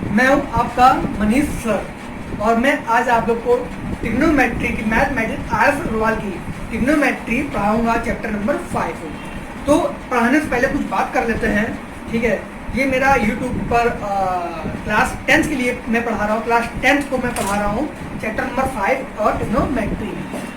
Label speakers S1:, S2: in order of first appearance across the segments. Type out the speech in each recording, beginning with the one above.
S1: मैं हूं आपका मनीष सर और मैं आज आप लोग को ट्रिग्नोमेट्री की मैथमेटिक्स आर.एस. अग्रवाल की ट्रिग्नोमेट्री पढ़ाऊंगा चैप्टर नंबर 5। तो पढ़ाने से पहले कुछ बात कर लेते हैं, ठीक है। ये मेरा यूट्यूब पर क्लास 10th के लिए मैं पढ़ा रहा हूँ, क्लास 10th को मैं पढ़ा रहा हूँ चैप्टर नंबर 5 और ट्रिग्नोमेट्री।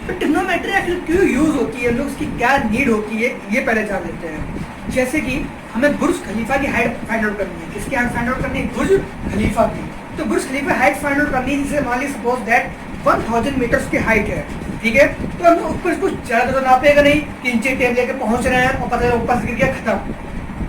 S1: तो ट्रिग्नोमेट्री आखिर क्यों यूज़ होती है, लोग उसकी क्या नीड होती है, ये पहले जान लेते हैं। जैसे कि हमें बुर्ज खलीफा की हाइट फाइंड आउट करनी है। किसकी हाइट फाइंड आउट करनी है? बुर्ज खलीफा की। तो बुर्ज खलीफा हाइट फाइंड आउट करनी है, जिसे मान ली सपोज दैट 1000 मीटर्स की हाइट है, ठीक है। तो हम ऊपर कुछ ज़्यादा तो नापेगा नहीं कि इंची टेप लेके पहुंच रहे हैं और पता चला ऊपर से गिर गया, खत्म।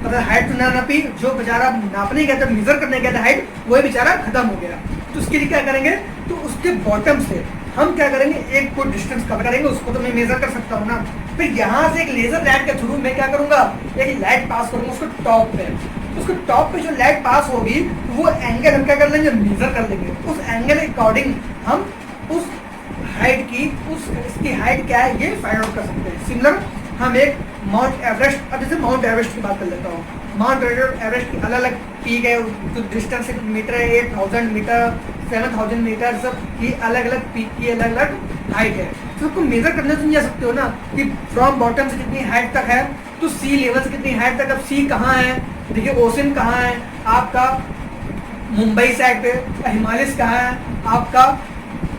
S1: पता हाइट तो ना नापी, जो बेचारा नापने गया था, मेजर करने गया था हाइट, वही बेचारा खत्म हो गया। तो उसके लिए क्या करेंगे, तो उसके बॉटम से हम क्या करेंगे, एक कोई डिस्टेंस कवर करेंगे, उसको तो मैं मेजर कर सकता हूँ ना। फिर यहाँ से एक लेजर लाइट के थ्रू मैं क्या करूँगा, एक लाइट पास करूँगा उसको टॉप पे। उसको टॉप पे जो लाइट पास होगी वो एंगल हम क्या कर लेंगे, मेजर कर लेंगे। उस एंगल के अकॉर्डिंग हम उस हाइट की, उस इसकी हाइट क्या है ये फाइंड आउट कर सकते हैं। सिमिलर हम एक माउंट एवरेस्ट, अब जैसे माउंट एवरेस्ट की बात कर लेता हूँ। माउंट एवरेस्ट की अलग अलग पीक है, जो डिस्टेंस मीटर है, 8000 मीटर, 7000 मीटर, सब की अलग अलग पीक की अलग अलग हाइट है। तो उसको मेजर करने से जा सकते हो ना कि फ्रॉम बॉटम से कितनी हाइट तक है, तो सी लेवल से कितनी हाइट तक। अब सी कहाँ है, देखिए ओशन कहाँ है आपका, मुंबई साइड पे। हिमालय कहाँ है आपका,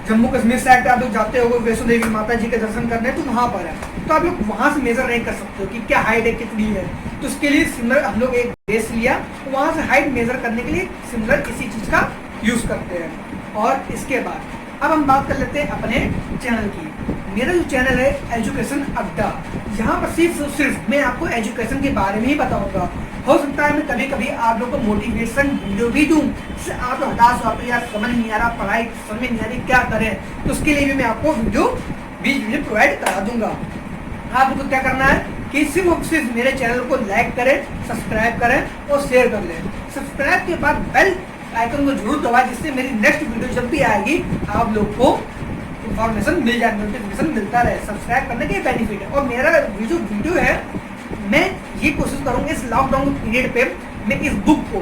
S1: जम्मू कश्मीर साइड पे आप लोग जाते हो वैष्णो देवी माता जी के दर्शन करने, तो वहाँ पर है। तो आप लोग वहाँ से मेजर नहीं कर सकते हो कि क्या हाइट है, कितनी है। तो उसके लिए सिमिलर हम लोग एक बेस लिया, तो वहाँ से हाइट मेजर करने के लिए सिमिलर इसी चीज़ का यूज़ करते हैं। और इसके बाद अब हम बात कर लेते हैं अपने चैनल की। मेरा जो चैनल है एजुकेशन अड्डा, यहाँ पर सिर्फ मैं आपको एजुकेशन के बारे में ही बताऊँगा। हो सकता है मैं कभी कभी आप लोगों को मोटिवेशन वीडियो भी दूँ, जिससे आप लोग हताश हो, यार समझ नहीं आ रहा, पढ़ाई समझ नहीं आ रही, क्या करें। तो उसके लिए भी मैं आपको वीडियो भी प्रोवाइड करा दूंगा। आपको क्या करना है कि सिर्फ मेरे चैनल को लाइक करें, सब्सक्राइब करें और शेयर कर लें। सब्सक्राइब के बाद बेल आइकन को जरूर दबाएं, जिससे मेरी नेक्स्ट वीडियो जब भी आएगी आप लोग को इंफॉर्मेशन मिल जाए, नोटिफिकेशन मिलता रहे। सब्सक्राइब करने के बेनिफिट है। और मेरा जो वीडियो है, मैं ये कोशिश करूँगा इस लॉकडाउन पीरियड पे मैं इस बुक को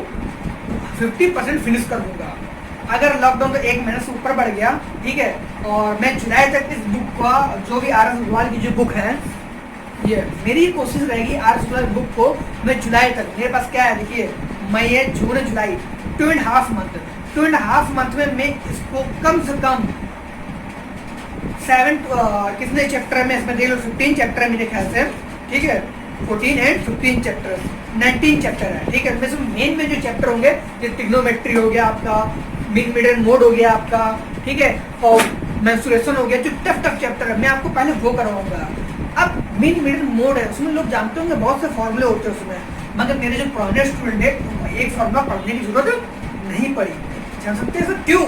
S1: 50% फिनिश कर दूंगा। अगर लॉकडाउन का 1 महीने से ऊपर बढ़ गया, ठीक है, और मैं जुलाई तक इस बुक का जो भी आर.एस. अग्रवाल की जो बुक है, ये मेरी कोशिश रहेगी आर.एस. अग्रवाल बुक को मैं जुलाई तक, मेरे पास क्या है देखिए, मई, जून, जुलाई, 2.5 मंथ, 2.5 मंथ में मैं इसको कम से कम 7 कितने चैप्टर में इसमें देख लो, 15 चैप्टर है मेरे ख्याल से, ठीक है। 14 एंड 15 चैप्टर, 19 चैप्टर है, ठीक है। इसमें मेन में जो चैप्टर होंगे, जैसे ट्रिग्नोमेट्री हो गया आपका, मीन मीडियन मोड हो गया आपका, ठीक है, और मेंसुरेशन हो गया, जो टफ चैप्टर है मैं आपको पहले वो करवाऊंगा। अब मीन मीडियन मोड है, उसमें लोग जानते होंगे बहुत से फॉर्मूले होते हैं उसमें, मगर मेरे जो प्रोमिनेंट स्टूडेंट है एक फॉर्मूला पढ़ने की जरूरत नहीं पड़ी। जान सकते हैं सर क्यों?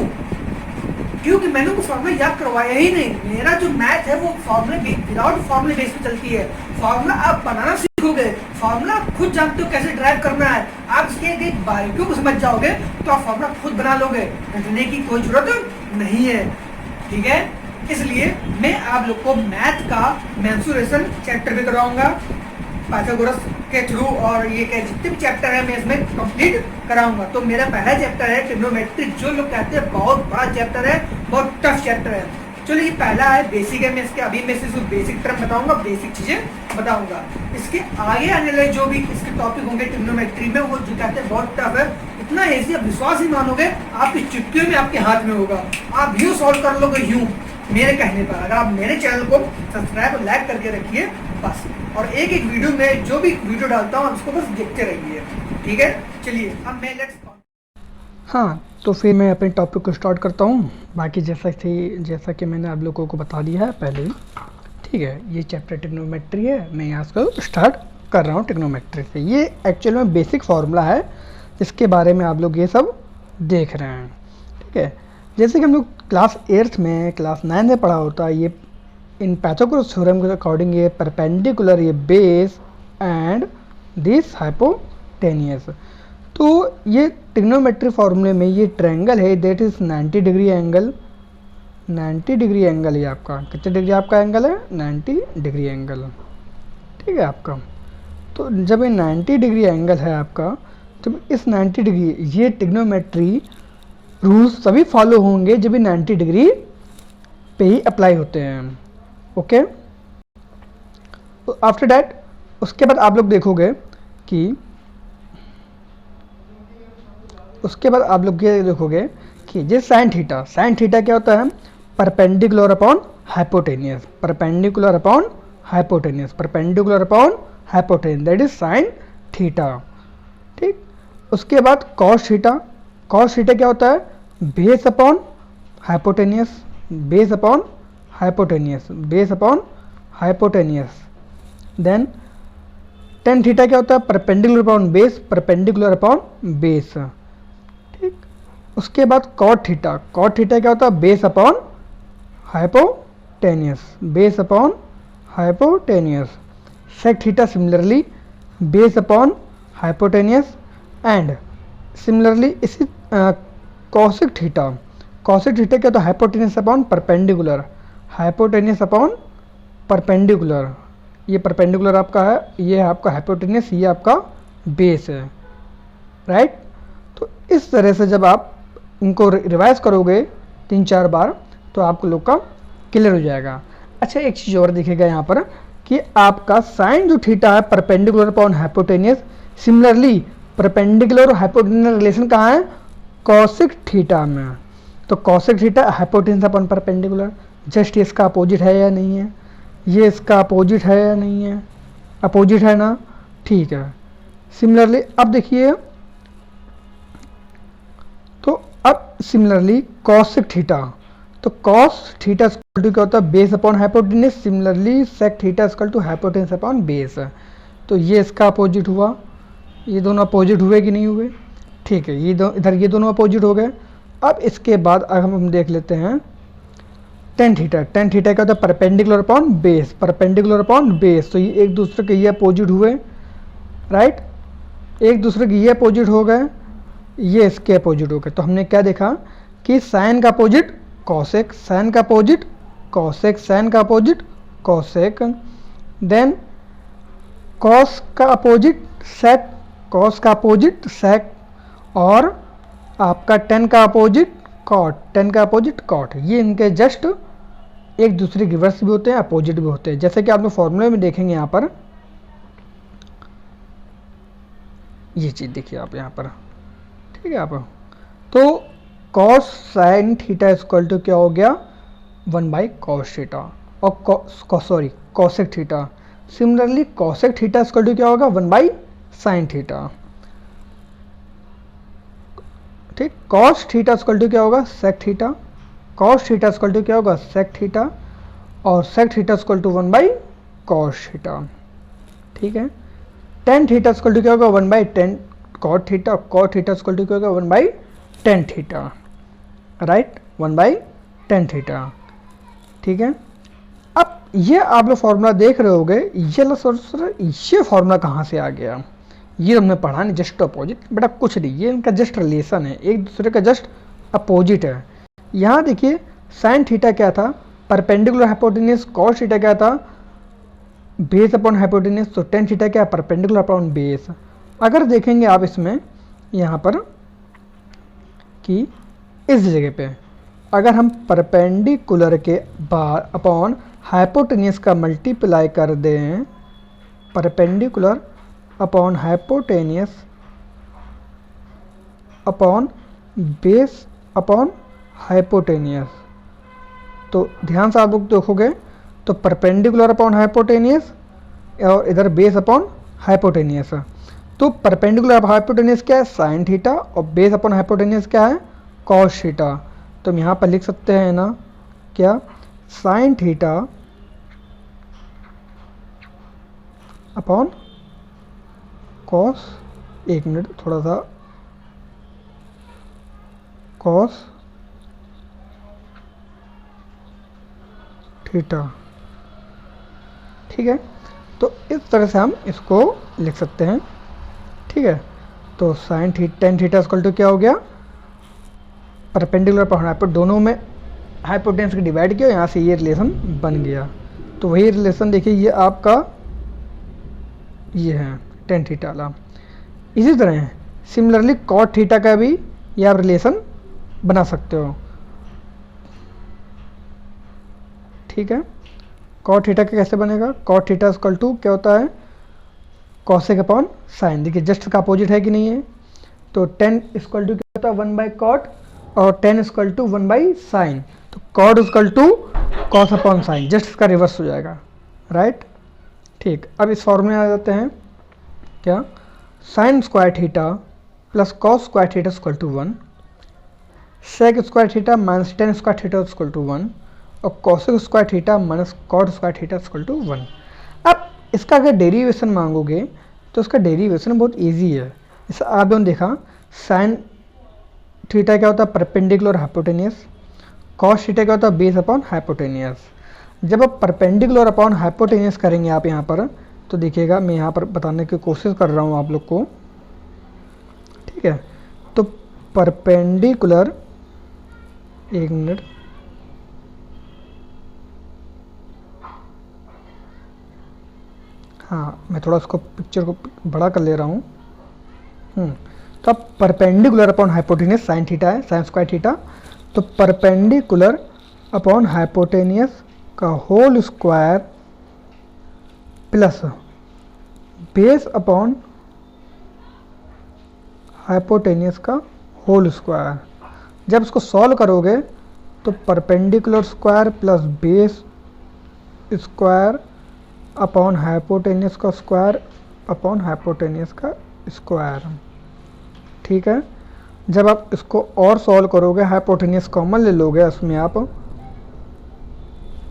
S1: क्योंकि मैंने वो फॉर्मूला याद करवाया ही नहीं। मेरा जो मैथ है वो फॉर्मूले विदाउट फॉर्मूले बेस पे चलती है। फॉर्मूला आप बनाना सीखोगे, फॉर्मूला आप खुद जानते हो कैसे ड्राइव करना है, आप इसके एक बारीकियों को समझ जाओगे तो आप फॉर्मूला खुद बना लोगे, रटने की कोई जरूरत नहीं है, ठीक है। इसलिए मैं आप लोग को मैथ का मेंसुरेशन चैप्टर भी करवाऊंगा पाइथागोरस के थ्रू, और ये क्या जितने भी चैप्टर है मैं इसमें कंप्लीट कराऊंगा। तो मेरा पहला चैप्टर है ट्रिग्नोमेट्री, जो लोग कहते हैं बहुत बड़ा चैप्टर है, बहुत टफ चैप्टर है। चलो ये पहला है, बेसिक है। मैं इसके अभी मैं सिर्फ बेसिक टर्म बताऊंगा, बेसिक चीजें बताऊंगा। इसके आगे आने वाले जो भी इसके टॉपिक होंगे ट्रिग्नोमेट्री में, वो जो कहते हैं बहुत टफ है, इतना ऐसी आप विश्वास ही मानोगे, आपकी चुटकियों में आपके हाथ में होगा, आप यूँ सॉल्व कर लोगे यूँ मेरे कहने पर। अगर आप मेरे चैनल को सब्सक्राइब और लाइक करके रखिए बस, और एक एक वीडियो में जो भी वीडियो डालता हूँ उसको बस देखते रहिए, ठीक है। चलिए अब मैं हाँ, तो फिर मैं अपने टॉपिक को स्टार्ट करता हूँ। बाकी जैसा कि मैंने आप लोगों को बता दिया है पहले ही, ठीक है। ये चैप्टर ट्रिग्नोमेट्री है, मैं यहाँ से स्टार्ट कर रहा हूँ ट्रिग्नोमेट्री से। ये एक्चुअल में बेसिक फार्मूला है, इसके बारे में आप लोग ये सब देख रहे हैं, ठीक है। जैसे कि हम लोग क्लास 8th में, क्लास 9 में पढ़ा होता है, ये इन पाइथागोरस थ्योरम के अकॉर्डिंग ये परपेंडिकुलर, ये बेस एंड दिस हाइपोटेनियस। तो ये ट्रिग्नोमेट्री फार्मूले में ये ट्रायंगल है, that is 90 degree angle, 90 degree angle है आपका। कितने डिग्री आपका एंगल है? 90 डिग्री एंगल, ठीक है आपका। तो जब ये 90 डिग्री एंगल है आपका, जब इस 90 डिग्री, ये ट्रिग्नोमेट्री रूल्स तभी फॉलो होंगे जब भी 90 डिग्री पे ही अप्लाई होते हैं। ओके, आफ्टर दैट उसके बाद आप लोग देखोगे कि उसके बाद आप लोग ये देखोगे कि ये साइन थीटा क्या होता है? Perpendicular upon hypotenuse, perpendicular upon hypotenuse, perpendicular upon hypotenuse, that is sine theta. ठीक, उसके बाद कॉस थीटा क्या होता है? Base upon hypotenuse, base upon hypotenuse, base upon hypotenuse. Then tan theta क्या होता है? Perpendicular upon base, perpendicular upon base. ठीक, उसके बाद कॉट थीटा क्या होता है? Base upon hypotenuse, base upon hypotenuse. Sec theta similarly base upon hypotenuse and similarly इसी कॉसिक थीटा क्या होता है? Hypotenuse upon perpendicular, hypotenuse upon perpendicular. ये परपेंडिकुलर आपका है, ये है आपका हाइपोटेनियस, ये आपका बेस है, राइट। तो इस तरह से जब आप इनको रिवाइज करोगे 3-4 बार तो आपको लोग का क्लियर हो जाएगा। अच्छा, एक चीज़ और दिखेगा यहाँ पर कि आपका साइन जो थीटा है perpendicular upon hypotenuse, similarly perpendicular और हाइपोटेनियस रिलेशन कहाँ है? कॉसिक थीटा में। तो cosec theta hypotenuse upon perpendicular, just इसका अपोजिट है या नहीं है? ये इसका अपोजिट है या नहीं है? अपोजिट है ना, ठीक है। सिमिलरली अब देखिए, तो अब सिमिलरली कॉसिक थीटा, तो कॉस थीटा इक्वल टू क्या होता है? Base upon hypotenuse. Similarly sec theta equal to hypotenuse upon base. तो ये इसका अपोजिट हुआ, ये दोनों अपोजिट हुए कि नहीं हुए? ठीक है, ये इधर ये दोनों अपोजिट हो गए। अब इसके बाद हम देख लेते हैं टेन थीटा क्या होता है? Perpendicular upon base, perpendicular upon base. तो ये एक दूसरे के ये अपोजिट हुए, राइट, एक दूसरे के ये अपोजिट हो गए, ये इसके अपोजिट हो गए। तो हमने क्या देखा कि साइन का अपोजिट कॉसेक, साइन का अपोजिट कॉसेक, साइन का अपोजिट कॉसेक। देन कॉस का अपोजिट सेक, कॉस का अपोजिट सेक, और आपका टेन का अपोजिट कॉट, टेन का अपोजिट कॉट। ये इनके जस्ट एक दूसरे के रिवर्स भी होते हैं, अपोजिट भी होते हैं, जैसे कि आप लोग फॉर्मूले में देखेंगे यहाँ पर, ये चीज़ देखिए आप यहाँ पर, ठीक है आप। तो cosine theta equal to क्या हो गया? 1/cos थीटा, और sorry cosec theta. Similarly cosec theta equal to क्या होगा? 1/sin theta. ठीक, कॉस थीटा इक्वल टू क्या होगा? Sec theta, cos theta equal to क्या होगा? सेक थीटा, और sec theta equal to 1/cos theta. ठीक है, टेन थीटा इक्वल टू क्या होगा? 1/10 cot theta, cot theta equal to क्या होगा? 1/10 थीटा, राइट, 1/10 थीटा। ठीक है, अब ये आप लोग फॉर्मूला देख रहे होगे, ये फॉर्मूला कहाँ से आ गया? ये हमने पढ़ा नहीं, जस्ट अपोजिट, बेटा कुछ नहीं, ये इनका जस्ट रिलेशन है, एक दूसरे का जस्ट अपोजिट है। यहाँ देखिए साइन थीटा क्या था? Perpendicular hypotenuse. कॉस थीटा क्या था? Base upon hypotenuse. तो टेन थीटा क्या? Perpendicular upon base. अगर देखेंगे आप इसमें यहाँ पर कि इस जगह पे अगर हम परपेंडिकुलर के बाद अपॉन हाइपोटेनियस का मल्टीप्लाई कर दें, perpendicular upon hypotenuse upon base upon hypotenuse, तो ध्यान से आप लोग देखोगे तो परपेंडिकुलर अपॉन हाइपोटेनियस और इधर बेस अपॉन हाइपोटेनियस। तो परपेंडिकुलर हाइपोटेनियस क्या है? साइन थीटा, और बेस अपॉन हाइपोटेनियस क्या है? Cos theta. तो हम यहाँ पर लिख सकते हैं ना क्या? साइन थीटा अपॉन कॉस, एक मिनट थोड़ा सा, कॉस थीटा। ठीक है, तो इस तरह से हम इसको लिख सकते हैं। ठीक है, तो sine tan theta equal to क्या हो गया? परपेंडिकुलर पर हाइपोटेनस, दोनों में हाइपोटेनस को डिवाइड किया, यहाँ से ये रिलेशन बन गया। तो वही रिलेशन देखिए, ये आपका ये है टेन थीटा वाला। इसी तरह सिमिलरली कॉट थीटा का भी ये आप रिलेशन
S2: बना सकते हो। ठीक है, कॉट थीटा का कैसे बनेगा, कॉट थीटा इक्वल टू क्या होता है, कॉसेक अपॉन साइन। देखिए जस्ट का अपोजिट है कि नहीं है, तो टेन इक्वल टू क्या होता है 1 बाई कॉट और tan equal to 1 by sine, तो cot equal to cos upon sine, just इसका रिवर्स हो जाएगा, राइट। ठीक, अब इस फॉर्मूले में आ जाते हैं, क्या, sine square theta plus cos square theta equal to 1, sec square theta minus tan square theta equal to 1 और cosec square theta minus cot square theta equal to 1। अब इसका अगर डेरिवेशन मांगोगे तो इसका डेरिवेशन बहुत इजी है। जैसे आप लोगों ने देखा साइन थीटा क्या होता है, परपेंडिकुलर हाइपोटेनियस, कॉस थीटा क्या होता है, बेस अपॉन हाइपोटेनियस। जब आप परपेंडिकुलर अपॉन हाइपोटेनियस करेंगे आप यहाँ पर, तो देखिएगा मैं यहाँ पर बताने की कोशिश कर रहा हूँ आप लोग को, ठीक है। तो परपेंडिकुलर, एक मिनट, हाँ मैं थोड़ा उसको पिक्चर को बड़ा कर ले रहा हूँ। तो अब perpendicular upon hypotenuse sine theta है, साइन स्क्वायर थीटा, तो परपेंडिकुलर अपॉन हाइपोटेनियस का whole square plus base upon hypotenuse का होल स्क्वायर। जब इसको सॉल्व करोगे तो perpendicular square plus base square upon hypotenuse का स्क्वायर अपॉन हाइपोटेनियस का स्क्वायर, ठीक है। जब आप इसको और सॉल्व करोगे, हाइपोटेनियस कॉमन ले लोगे उसमें आप,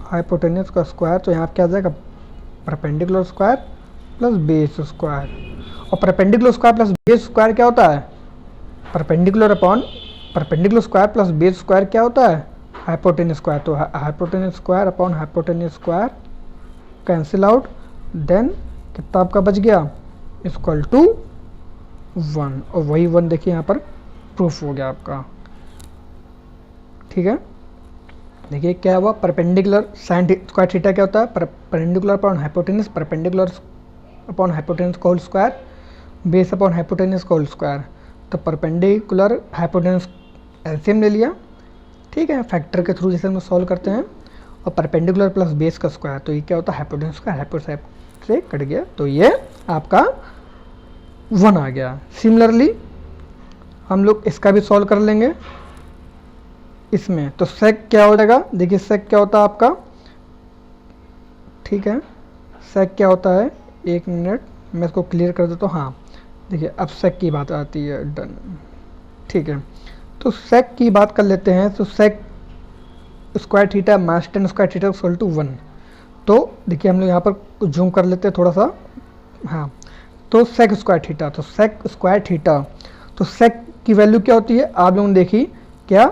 S2: हाइपोटेनियस का स्क्वायर, तो यहाँ क्या आ जाएगा, perpendicular square plus base square. और perpendicular square plus base square क्या होता है, perpendicular upon perpendicular square plus base square क्या होता है, हाइपोटेनियस स्क्वायर। तो hypotenuse square upon hypotenuse square cancel out, then कितना आपका बच गया, इक्वल टू 1, और वही 1 देखिए यहाँ पर प्रूफ हो गया आपका, ठीक है। देखिए क्या हुआ, परपेंडिकुलर साइन स्क्वायर थीटा क्या होता है, perpendicular upon hypotenuse, perpendicular upon hypotenuse का whole square, base upon hypotenuse का होल स्क्वायर। तो परपेंडिकुलर हाइपोटेनियस एलसीएम ले लिया, ठीक है, फैक्टर के थ्रू जैसे हम सॉल्व करते हैं, और परपेंडिकुलर प्लस बेस का स्क्वायर, तो ये क्या होता है, हाइपोटेनियस का हाइपोटेनियस से कट गया, तो ये आपका 1 आ गया। सिमिलरली हम लोग इसका भी सॉल्व कर लेंगे इसमें, तो सेक क्या हो जाएगा, देखिए सेक क्या होता है आपका, ठीक है, सेक क्या होता है, एक मिनट मैं इसको क्लियर कर देता हूँ। हाँ देखिए अब सेक की बात आती है, डन, ठीक है। तो सेक की बात कर लेते हैं, तो sec square theta minus tan square theta equal to 1। तो देखिए हम लोग यहाँ पर जूम कर लेते हैं थोड़ा सा, हाँ, तो सेक स्क्वायर थीटा, तो सेक स्क्वायर थीटा, तो सेक की वैल्यू क्या होती है, आप लोगों ने देखी क्या,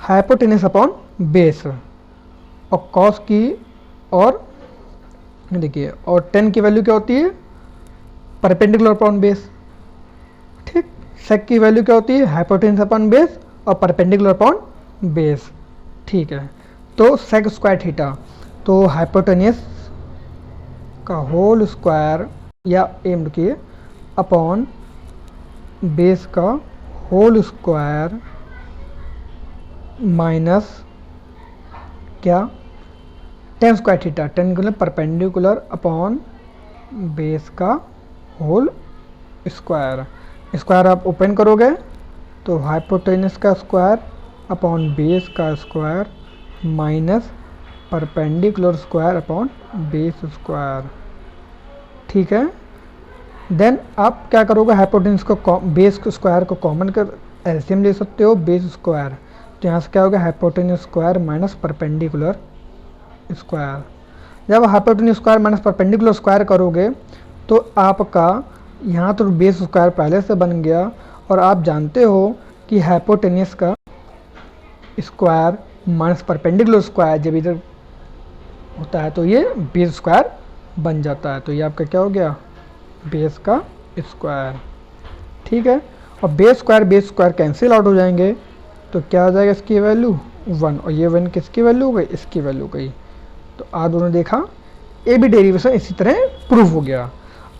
S2: हाइपोटेनियस अपॉन बेस, और कॉस की, और देखिए और टेन की वैल्यू क्या होती है, परपेंडिकुलर अपॉन बेस, ठीक। सेक की वैल्यू क्या होती है, हाइपोटेनियस अपॉन बेस और परपेंडिकुलर अपॉन बेस, ठीक है। तो सेक स्क्वायर थीटा, तो हाइपोटेनियस का होल स्क्वायर या एम किए अपॉन बेस का होल स्क्वायर माइनस क्या, टेन स्क्वायर थीटा, टेन को परपेंडिकुलर अपॉन बेस का होल स्क्वायर। स्क्वायर आप ओपन करोगे तो हाइपोटेनियस का स्क्वायर अपॉन बेस का square minus perpendicular square upon base square, ठीक है। देन आप क्या करोगे, हाइपोटेनियस को बेस स्क्वायर को कॉमन कर एलसीएम ले सकते हो, बेस स्क्वायर, तो यहाँ से क्या होगा, hypotenuse square minus perpendicular square. जब hypotenuse square minus perpendicular square करोगे तो आपका यहाँ तो बेस स्क्वायर पहले से बन गया, और आप जानते हो कि हाइपोटेनियस का स्क्वायर माइनस परपेंडिकुलर स्क्वायर जब इधर होता है तो ये बेस स्क्वायर बन जाता है, तो ये आपका क्या हो गया, बेस का स्क्वायर, ठीक है। और बेस स्क्वायर कैंसिल आउट हो जाएंगे, तो क्या आ जाएगा इसकी वैल्यू 1, और ये 1 किसकी वैल्यू हो गई, इसकी वैल्यू हो गई। तो आप दोनों देखा, ये भी डेरिवेशन इसी तरह प्रूव हो गया।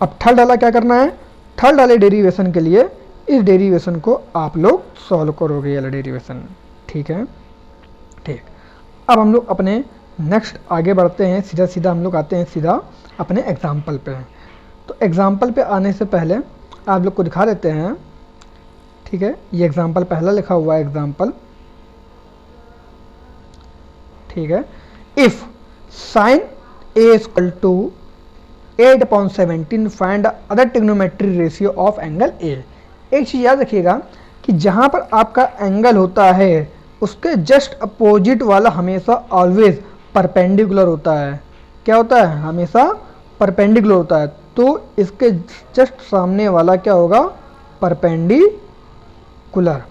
S2: अब थर्ड वाला क्या करना है, थर्ड वाले डेरिवेशन के लिए इस डेरिवेशन को आप लोग सॉल्व करोगे, ये वाला डेरिवेशन। ठीक है, ठीक। अब हम लोग अपने नेक्स्ट आगे बढ़ते हैं, सीधा सीधा हम लोग आते हैं सीधा अपने एग्जाम्पल पे। तो एग्जाम्पल पे आने से पहले आप लोग को दिखा देते हैं। ठीक है, ये एग्जाम्पल पहला लिखा हुआ है एग्जाम्पल। ठीक है, if sine A equal to 8/17 find other trigonometry ratio of angle A. एक चीज़ याद रखिएगा कि जहाँ पर आपका एंगल होता है उसके जस्ट अपोजिट वाला हमेशा ऑलवेज परपेंडिकुलर होता है। क्या होता है? हमेशा परपेंडिकुलर होता है। तो इसके जस्ट सामने वाला क्या होगा? परपेंडिकुलर।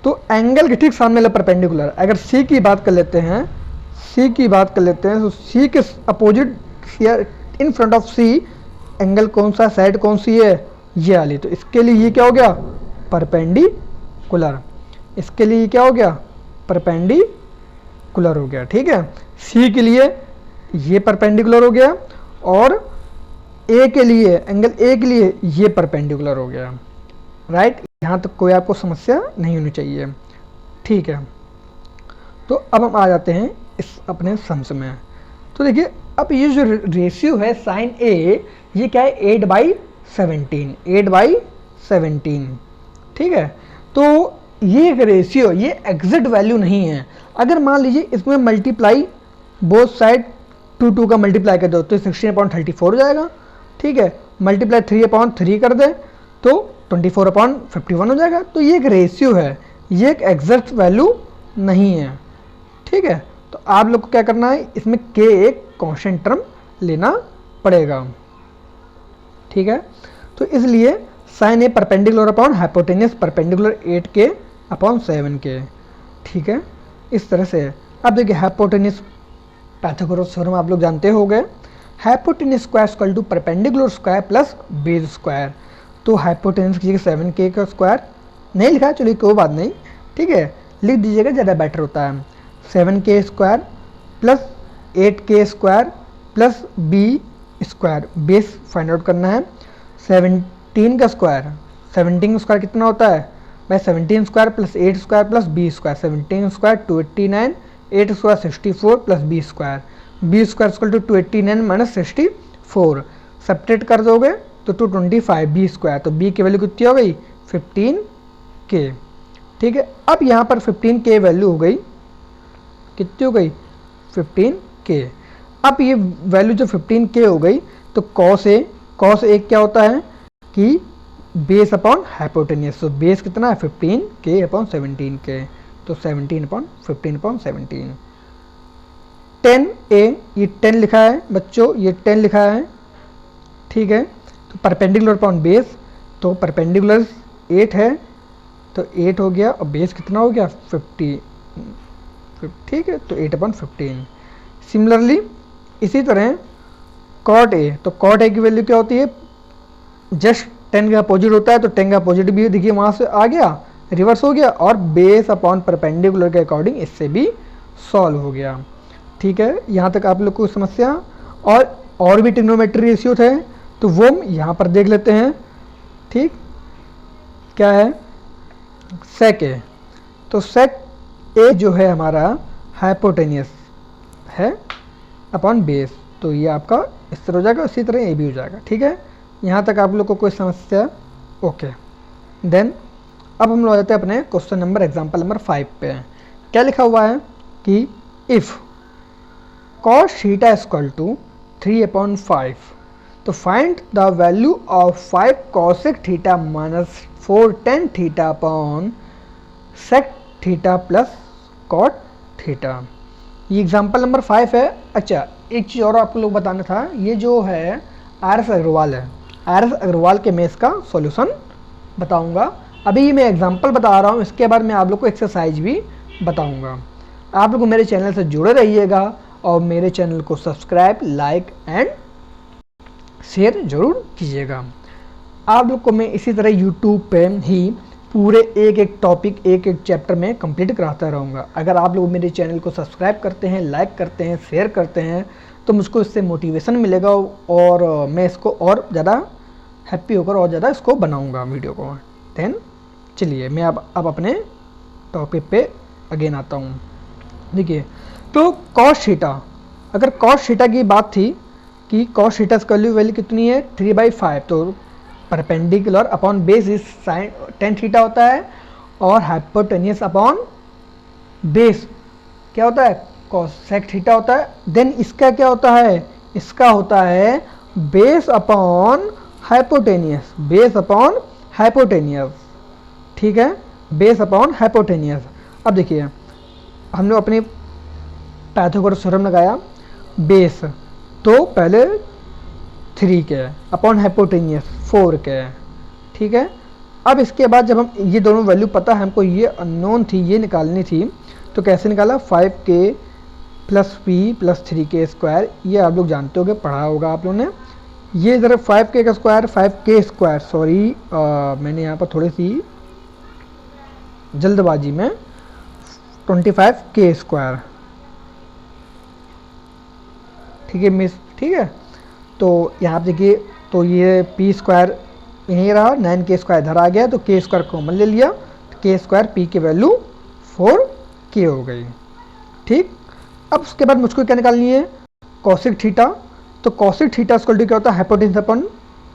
S2: तो एंगल के ठीक सामने वाला परपेंडिकुलर। अगर सी की बात कर लेते हैं, सी की बात कर लेते हैं, तो सी के opposite in front of C angle कौन सा, साइड कौन सी है? ये वाली। तो इसके लिए ये क्या हो गया? परपेंडिकुलर। इसके लिए क्या हो गया? परपेंडिकुलर हो गया। ठीक है, सी के लिए ये परपेंडिकुलर हो गया और ए के लिए, एंगल ए के लिए ये परपेंडिकुलर हो गया। राइट, यहाँ तक कोई आपको समस्या नहीं होनी चाहिए। ठीक है, तो अब हम आ जाते हैं इस अपने सम्स में। तो देखिए, अब ये जो रेशियो है साइन ए, ये क्या है? 8/17, 8/17। ठीक है, तो ये एक रेशियो, ये एग्जैक्ट वैल्यू नहीं है। अगर मान लीजिए इसमें मल्टीप्लाई बोथ साइड 2 का मल्टीप्लाई कर दो तो 16/34 हो जाएगा। ठीक है, मल्टीप्लाई 3/3 कर दे तो 24/51 हो जाएगा। तो ये एक रेशियो है, ये एक एग्जैक्ट वैल्यू नहीं है। ठीक है, तो आप लोग को क्या करना है, इसमें के एक कांस्टेंट टर्म लेना पड़ेगा। ठीक है, तो इसलिए sine A perpendicular upon hypotenuse perpendicular 8k/7k। ठीक है, इस तरह से। अब देखिए, हाइपोटेन्यूस पाइथागोरस थ्योरम आप लोग जानते होंगे। Hypotenuse square equal to perpendicular square plus base square. तो हाइपोटेन्यूस की जगह 7k का स्क्वायर नहीं लिखा, चलिए कोई बात नहीं। ठीक है, लिख दीजिएगा, ज़्यादा बेटर होता है। 7k square plus 8k square plus B square, base find out करना है। 17 का स्क्वायर, 17 का स्क्वायर कितना होता है भाई? 17 square plus 8 square plus B square. 17 square 289, 8 square 64 plus B square. B square equal to 289 minus 64। Subtract कर दोगे तो 225 बी स्क्वायर। तो बी की वैल्यू कितनी हो गई? 15k। ठीक है, अब यहाँ पर 15k वैल्यू हो गई, कितनी हो गई? 15k। अब ये वैल्यू जो 15k हो गई, तो कॉस ए क्या होता है कि बेस अपॉन हाइपोटेन्यूस। तो बेस कितना है? 15k/17k। तो 17/15/17। 10a, ये 10 लिखा है बच्चों, ये 10 लिखा है। ठीक है, तो परपेंडिकुलर अपॉन बेस, तो परपेंडिकुलर 8 है तो 8 हो गया और बेस कितना हो गया? 50। ठीक है, तो 8/15। सिमिलरली इसी तरह कॉट ए, तो कॉट ए की वैल्यू क्या होती है? जस्ट 10 का अपोजिट होता है, तो 10 का अपोजिट भी देखिए वहाँ से आ गया, रिवर्स हो गया, और बेस अपॉन परपेंडिकुलर के अकॉर्डिंग इससे भी सॉल्व हो गया। ठीक है, यहाँ तक आप लोग को समस्या। और भी ट्रिग्नोमेट्री रेशियो थे, तो वो हम यहाँ पर देख लेते हैं। ठीक, क्या है? सेक ए। तो सेक ए जो है हमारा हाइपोटेनियस है अपॉन बेस, तो ये आपका इस तरह हो जाएगा, इसी तरह ये भी हो जाएगा। ठीक है, यहाँ तक आप लोग को कोई समस्या? ओके। देन अब हम लोग आ जाते हैं अपने क्वेश्चन नंबर एग्जाम्पल नंबर 5 पे। क्या लिखा हुआ है कि if cos theta equal to 3/5, तो find the value of 5 cosec theta minus 4 tan theta upon sec theta plus cot theta. ये एग्जाम्पल नंबर 5 है। अच्छा, एक चीज़ और आपको लोग बताना था, ये जो है RS अग्रवाल है, RS अग्रवाल के मैं इसका सॉल्यूशन बताऊंगा। अभी मैं एग्जाम्पल बता रहा हूँ, इसके बाद मैं आप लोग को एक्सरसाइज भी बताऊंगा। आप लोग मेरे चैनल से जुड़े रहिएगा और मेरे चैनल को सब्सक्राइब, लाइक एंड शेयर जरूर कीजिएगा। आप लोग को मैं इसी तरह यूट्यूब पे ही पूरे एक एक टॉपिक, एक एक चैप्टर में कंप्लीट कराता रहूँगा। अगर आप लोग मेरे चैनल को सब्सक्राइब करते हैं, लाइक करते हैं, शेयर करते हैं, तो मुझको इससे मोटिवेशन मिलेगा और मैं इसको और ज़्यादा हैप्पी होकर और ज़्यादा इसको बनाऊँगा वीडियो को। देन चलिए मैं अब अपने टॉपिक पे अगेन आता हूँ। देखिए तो कॉस थीटा, अगर कॉस थीटा की बात थी कि कॉस थीटा की वैल्यू कितनी है 3/5, तो perpendicular upon base is sine tan theta होता है और हाइपोटेनियस अपॉन बेस क्या होता है कोसेक थीटा होता है। देन इसका क्या होता है, इसका होता है base upon hypotenuse, base upon hypotenuse, ठीक है, बेस अपॉन हाइपोटेनियस। अब देखिए हम लोग अपनी पाइथागोरस थ्योरम लगाया, बेस तो पहले 3 के अपॉन हाइपोटेनियस 4 के, ठीक है। अब इसके बाद जब हम ये दोनों वैल्यू पता है हमको, ये अननोन थी, ये निकालनी थी, तो कैसे निकाला 5k plus p plus 3k square, ये आप लोग जानते होगे, पढ़ा होगा आप लोगों ने। ये ज़रा 5k का स्क्वायर 5k स्क्वायर, सॉरी मैंने यहाँ पर थोड़ी सी जल्दबाजी में 25k स्क्वायर, ठीक है मिस, ठीक है। तो यहाँ पे देखिए तो ये p स्क्वायर यहीं रहा, 9k स्क्वायर इधर आ गया, तो k स्क्वायर कॉमन ले लिया, तो k स्क्वायर p की वैल्यू 4k हो गई, ठीक। अब उसके बाद मुझको क्या निकालनी है कॉसिक थीटा, तो कॉसिक थीटा इक्वल टू क्या होता है हाइपोटेन्यूस अपॉन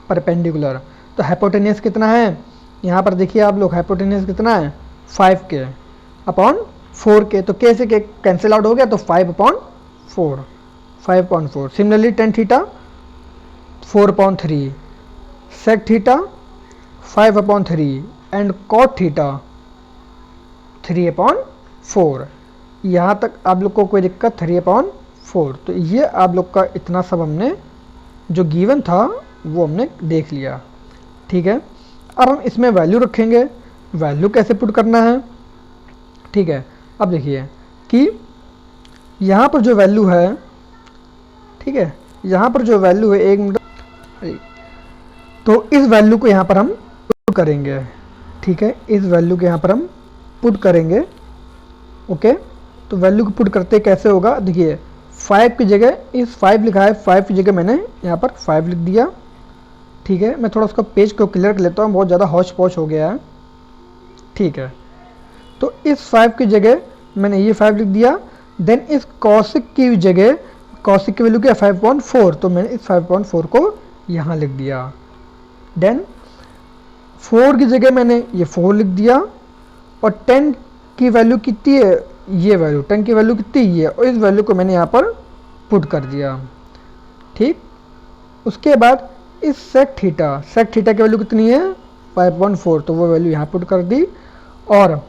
S2: परपेंडिकुलर। तो हाइपोटेन्यूस कितना है, यहाँ पर देखिए आप लोग हाइपोटेन्यूस कितना है 5k अपॉन 4k, तो k से k कैंसिल आउट हो गया, तो 5/4, 5/4। Similarly tan theta 4/3, sec theta 5/3 and cot theta 3/4। यहाँ तक आप लोग को कोई दिक्कत 3/4, तो ये आप लोग का इतना सब हमने जो गिवन था वो हमने देख लिया, ठीक है। अब हम इसमें वैल्यू रखेंगे, वैल्यू कैसे पुट करना है, ठीक है। अब देखिए कि यहाँ पर जो वैल्यू है, ठीक है, यहाँ पर जो वैल्यू है, एक मिनट, तो इस वैल्यू को यहाँ पर हम पुट करेंगे, ठीक है, इस वैल्यू को यहाँ पर हम पुट करेंगे, ओके। तो वैल्यू को पुट करते कैसे होगा, देखिए 5 की जगह इस 5 लिखा है, 5 की जगह मैंने यहाँ पर 5 लिख दिया, ठीक है। मैं थोड़ा उसका पेज को क्लियर कर लेता हूँ, बहुत ज़्यादा हौच पौच हो गया है, ठीक है। तो इस 5 की जगह मैंने ये 5 लिख दिया, देन इस कॉसिक की जगह, कॉसिक की वैल्यू क्या 5/4, तो मैंने इस 5/4 को यहाँ लिख दिया, देन 4 की जगह मैंने ये 4 लिख दिया, और 10 की वैल्यू कितनी है, ये वैल्यू 10 की वैल्यू कितनी है, और इस वैल्यू को मैंने यहाँ पर पुट कर दिया, ठीक। उसके बाद इस सेक थीटा की वैल्यू कितनी है 5/4, तो वो वैल्यू यहाँ पुट कर दी, और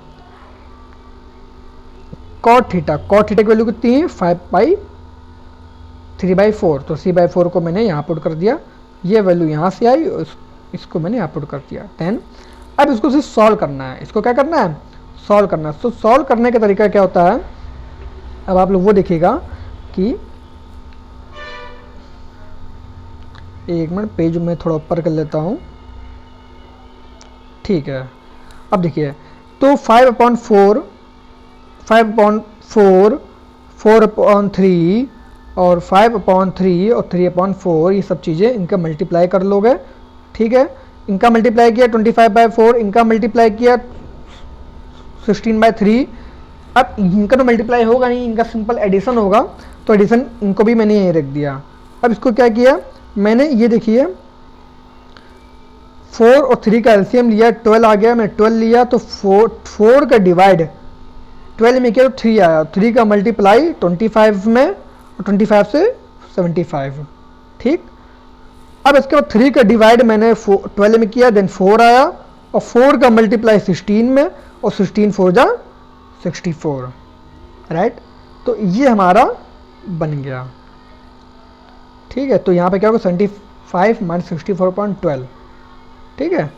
S2: कॉट थीटा की वैल्यू कितनी है 5/3/4, तो 3/4 को मैंने यहाँ पुट कर दिया, ये वैल्यू यहाँ से आई, इसको मैंने यहाँ पुट कर दिया। 10 अब इसको सिर्फ सॉल्व करना है, इसको क्या करना है सॉल्व करना है। तो सॉल्व करने का तरीका क्या होता है, अब आप लोग वो देखिएगा कि एक मिनट पेज में थोड़ा ऊपर कर लेता हूँ, ठीक है। अब देखिए तो 5/4, 4/3 और 5/3 और 3/4, ये सब चीज़ें इनका मल्टीप्लाई कर लोगे, ठीक है। इनका मल्टीप्लाई किया 25/4, इनका मल्टीप्लाई किया 16/3। अब इनका तो मल्टीप्लाई होगा नहीं, इनका सिंपल एडिशन होगा, तो एडिशन इनको भी मैंने यहीं रख दिया। अब इसको क्या किया मैंने, ये देखिए 4 और 3 का एलसीएम लिया, 12 आ गया, मैंने 12 लिया, तो 4 का डिवाइड 12 में किया तो 3 आया, 3 का मल्टीप्लाई 25 में, और 25 से 75, ठीक। अब इसके बाद 3 का डिवाइड मैंने 12 में किया, देन 4 आया, और 4 का मल्टीप्लाई 16 में, और 16 4 जा 64, राइट। तो ये हमारा बन गया, ठीक है। तो यहाँ पे क्या होगा 75 - 64/12, ठीक है।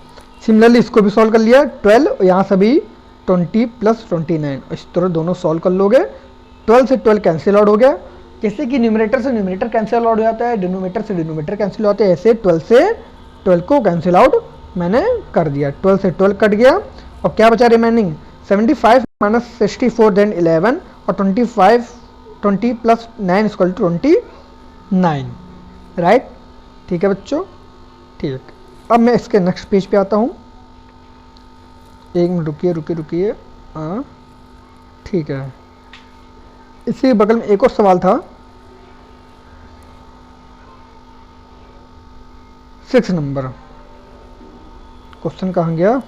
S2: सिमिलरली इसको भी सॉल्व कर लिया, 12 यहाँ से भी 20 + 29, इस तरह दोनों सॉल्व कर लोगे। 12 से 12 कैंसिल आउट हो गया, जैसे कि न्यूमरेटर से न्यूमरेटर कैंसिल आउट हो जाता है, डिनोमिनेटर से डिनोमिनेटर कैंसिल होता है, ऐसे 12 से 12 को कैंसिल आउट मैंने कर दिया, 12 से 12 कट गया, और क्या बचा रिमेनिंग 75 - 64 देन 11, और 20 + 9 = 29, राइट, ठीक है बच्चों, ठीक। अब मैं इसके नेक्स्ट पेज पे आता हूँ, एक मिनट रुकिए रुकिए रुकिए। हाँ ठीक है, इसी बगल में एक और सवाल था, 6 नंबर क्वेश्चन कहाँ गया?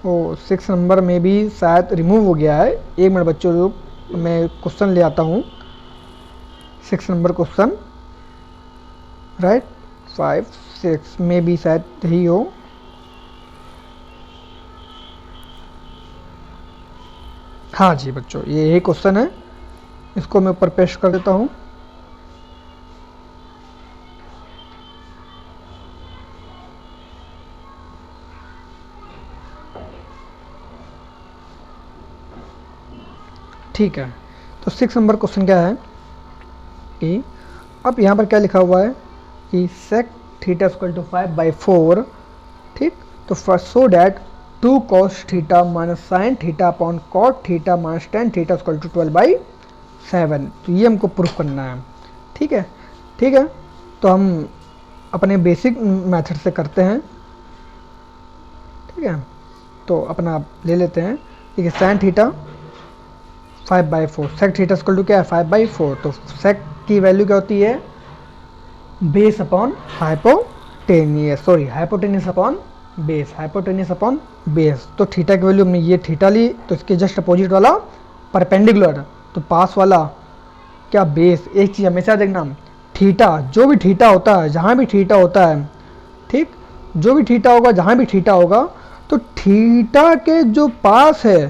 S2: ओ 6 नंबर में भी शायद रिमूव हो गया है। एक मिनट बच्चों लोग, मैं क्वेश्चन ले आता हूँ। 6 नंबर क्वेश्चन, राइट 5 6 में भी शायद यही हो। हाँ जी बच्चों, ये यही क्वेश्चन है, इसको मैं ऊपर पेस्ट कर देता हूँ। ठीक है, तो 6 नंबर क्वेश्चन क्या है कि अब यहाँ पर क्या लिखा हुआ है कि sec थीटा इक्वल टू 5/4, ठीक, तो first so that 2 cos theta minus sine theta upon cot theta minus tan theta equal to 12/7, तो ये हमको प्रूफ करना है। ठीक है, ठीक है, तो हम अपने बेसिक मेथड से करते हैं। ठीक है, तो अपना ले लेते हैं, ठीक है, sine theta 5/4, sec theta equal to क्या है 5/4, तो सेक की वैल्यू क्या होती है base upon hypotenuse, sorry hypotenuse upon base, hypotenuse upon base. तो थीटा की वैल्यू हमने ये थीटा ली, तो इसके जस्ट अपोजिट वाला परपेंडिकुलर, तो पास वाला क्या बेस। एक चीज़ हमेशा देखना, थीटा जो भी थीटा होता है, जहाँ भी थीटा होता है, ठीक, जो भी थीटा होगा, जहाँ भी थीटा होगा, तो थीटा के जो पास है,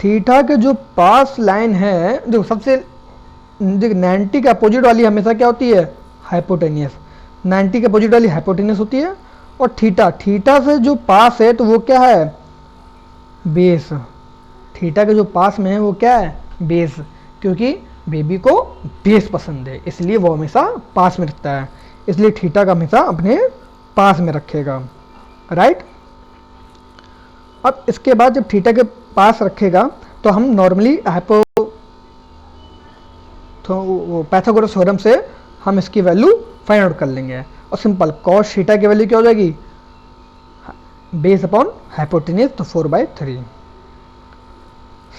S2: थीटा के जो पास लाइन है, जो सबसे 90 के अपोजिट वाली हमेशा क्या होती है हाइपोटेनियस, 90 के अपोजिट वाली हाइपोटेनियस होती है। और थीटा, थीटा से जो पास है तो वो क्या है बेस, थीटा के जो पास में है वो क्या है बेस, क्योंकि बेबी को बेस पसंद है, इसलिए वो हमेशा पास में रखता है, इसलिए थीटा का हमेशा अपने पास में रखेगा, राइट। अब इसके बाद जब थीटा के पास रखेगा तो हम नॉर्मली तो पैथागोरस थ्योरम से हम इसकी वैल्यू फाइंड आउट कर लेंगे। और सिंपल कॉस थीटा की वैल्यू क्या हो जाएगी बेस अपॉन हाइपोटेनियस, तो 4/3।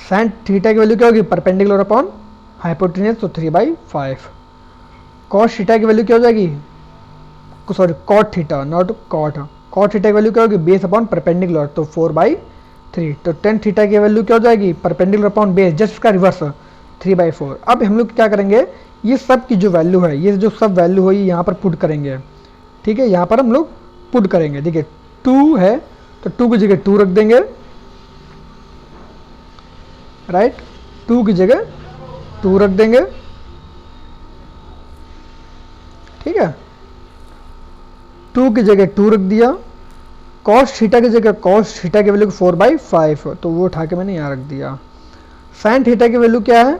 S2: साइन थीटा की वैल्यू क्या होगी परपेंडिकुलर अपॉन हाइपोटेनियस, तो 3/5। कॉस थीटा की वैल्यू क्या हो जाएगी, sorry cot theta not cot, cot theta की वैल्यू क्या होगी बेस अपॉन परपेंडिकुलर, तो 4/3। तो टेन थीटा की वैल्यू क्या हो जाएगी परपेंडिकुलर अपॉन बेस, जस्ट इसका रिवर्स 3/4। अब हम लोग क्या करेंगे, ये सब की जो वैल्यू है, ये जो सब वैल्यू है यहाँ पर पुट करेंगे। ठीक है, यहाँ पर हम लोग पुट करेंगे। देखिए 2 है तो 2 की जगह 2 रख देंगे, राइट, 2 की जगह 2 रख देंगे। ठीक है, 2 की जगह 2 रख दिया। कॉस थीटा की जगह कॉस थीटा की वैल्यू 4/5, तो वो उठा के मैंने यहाँ रख दिया। साइन थीटा की वैल्यू क्या है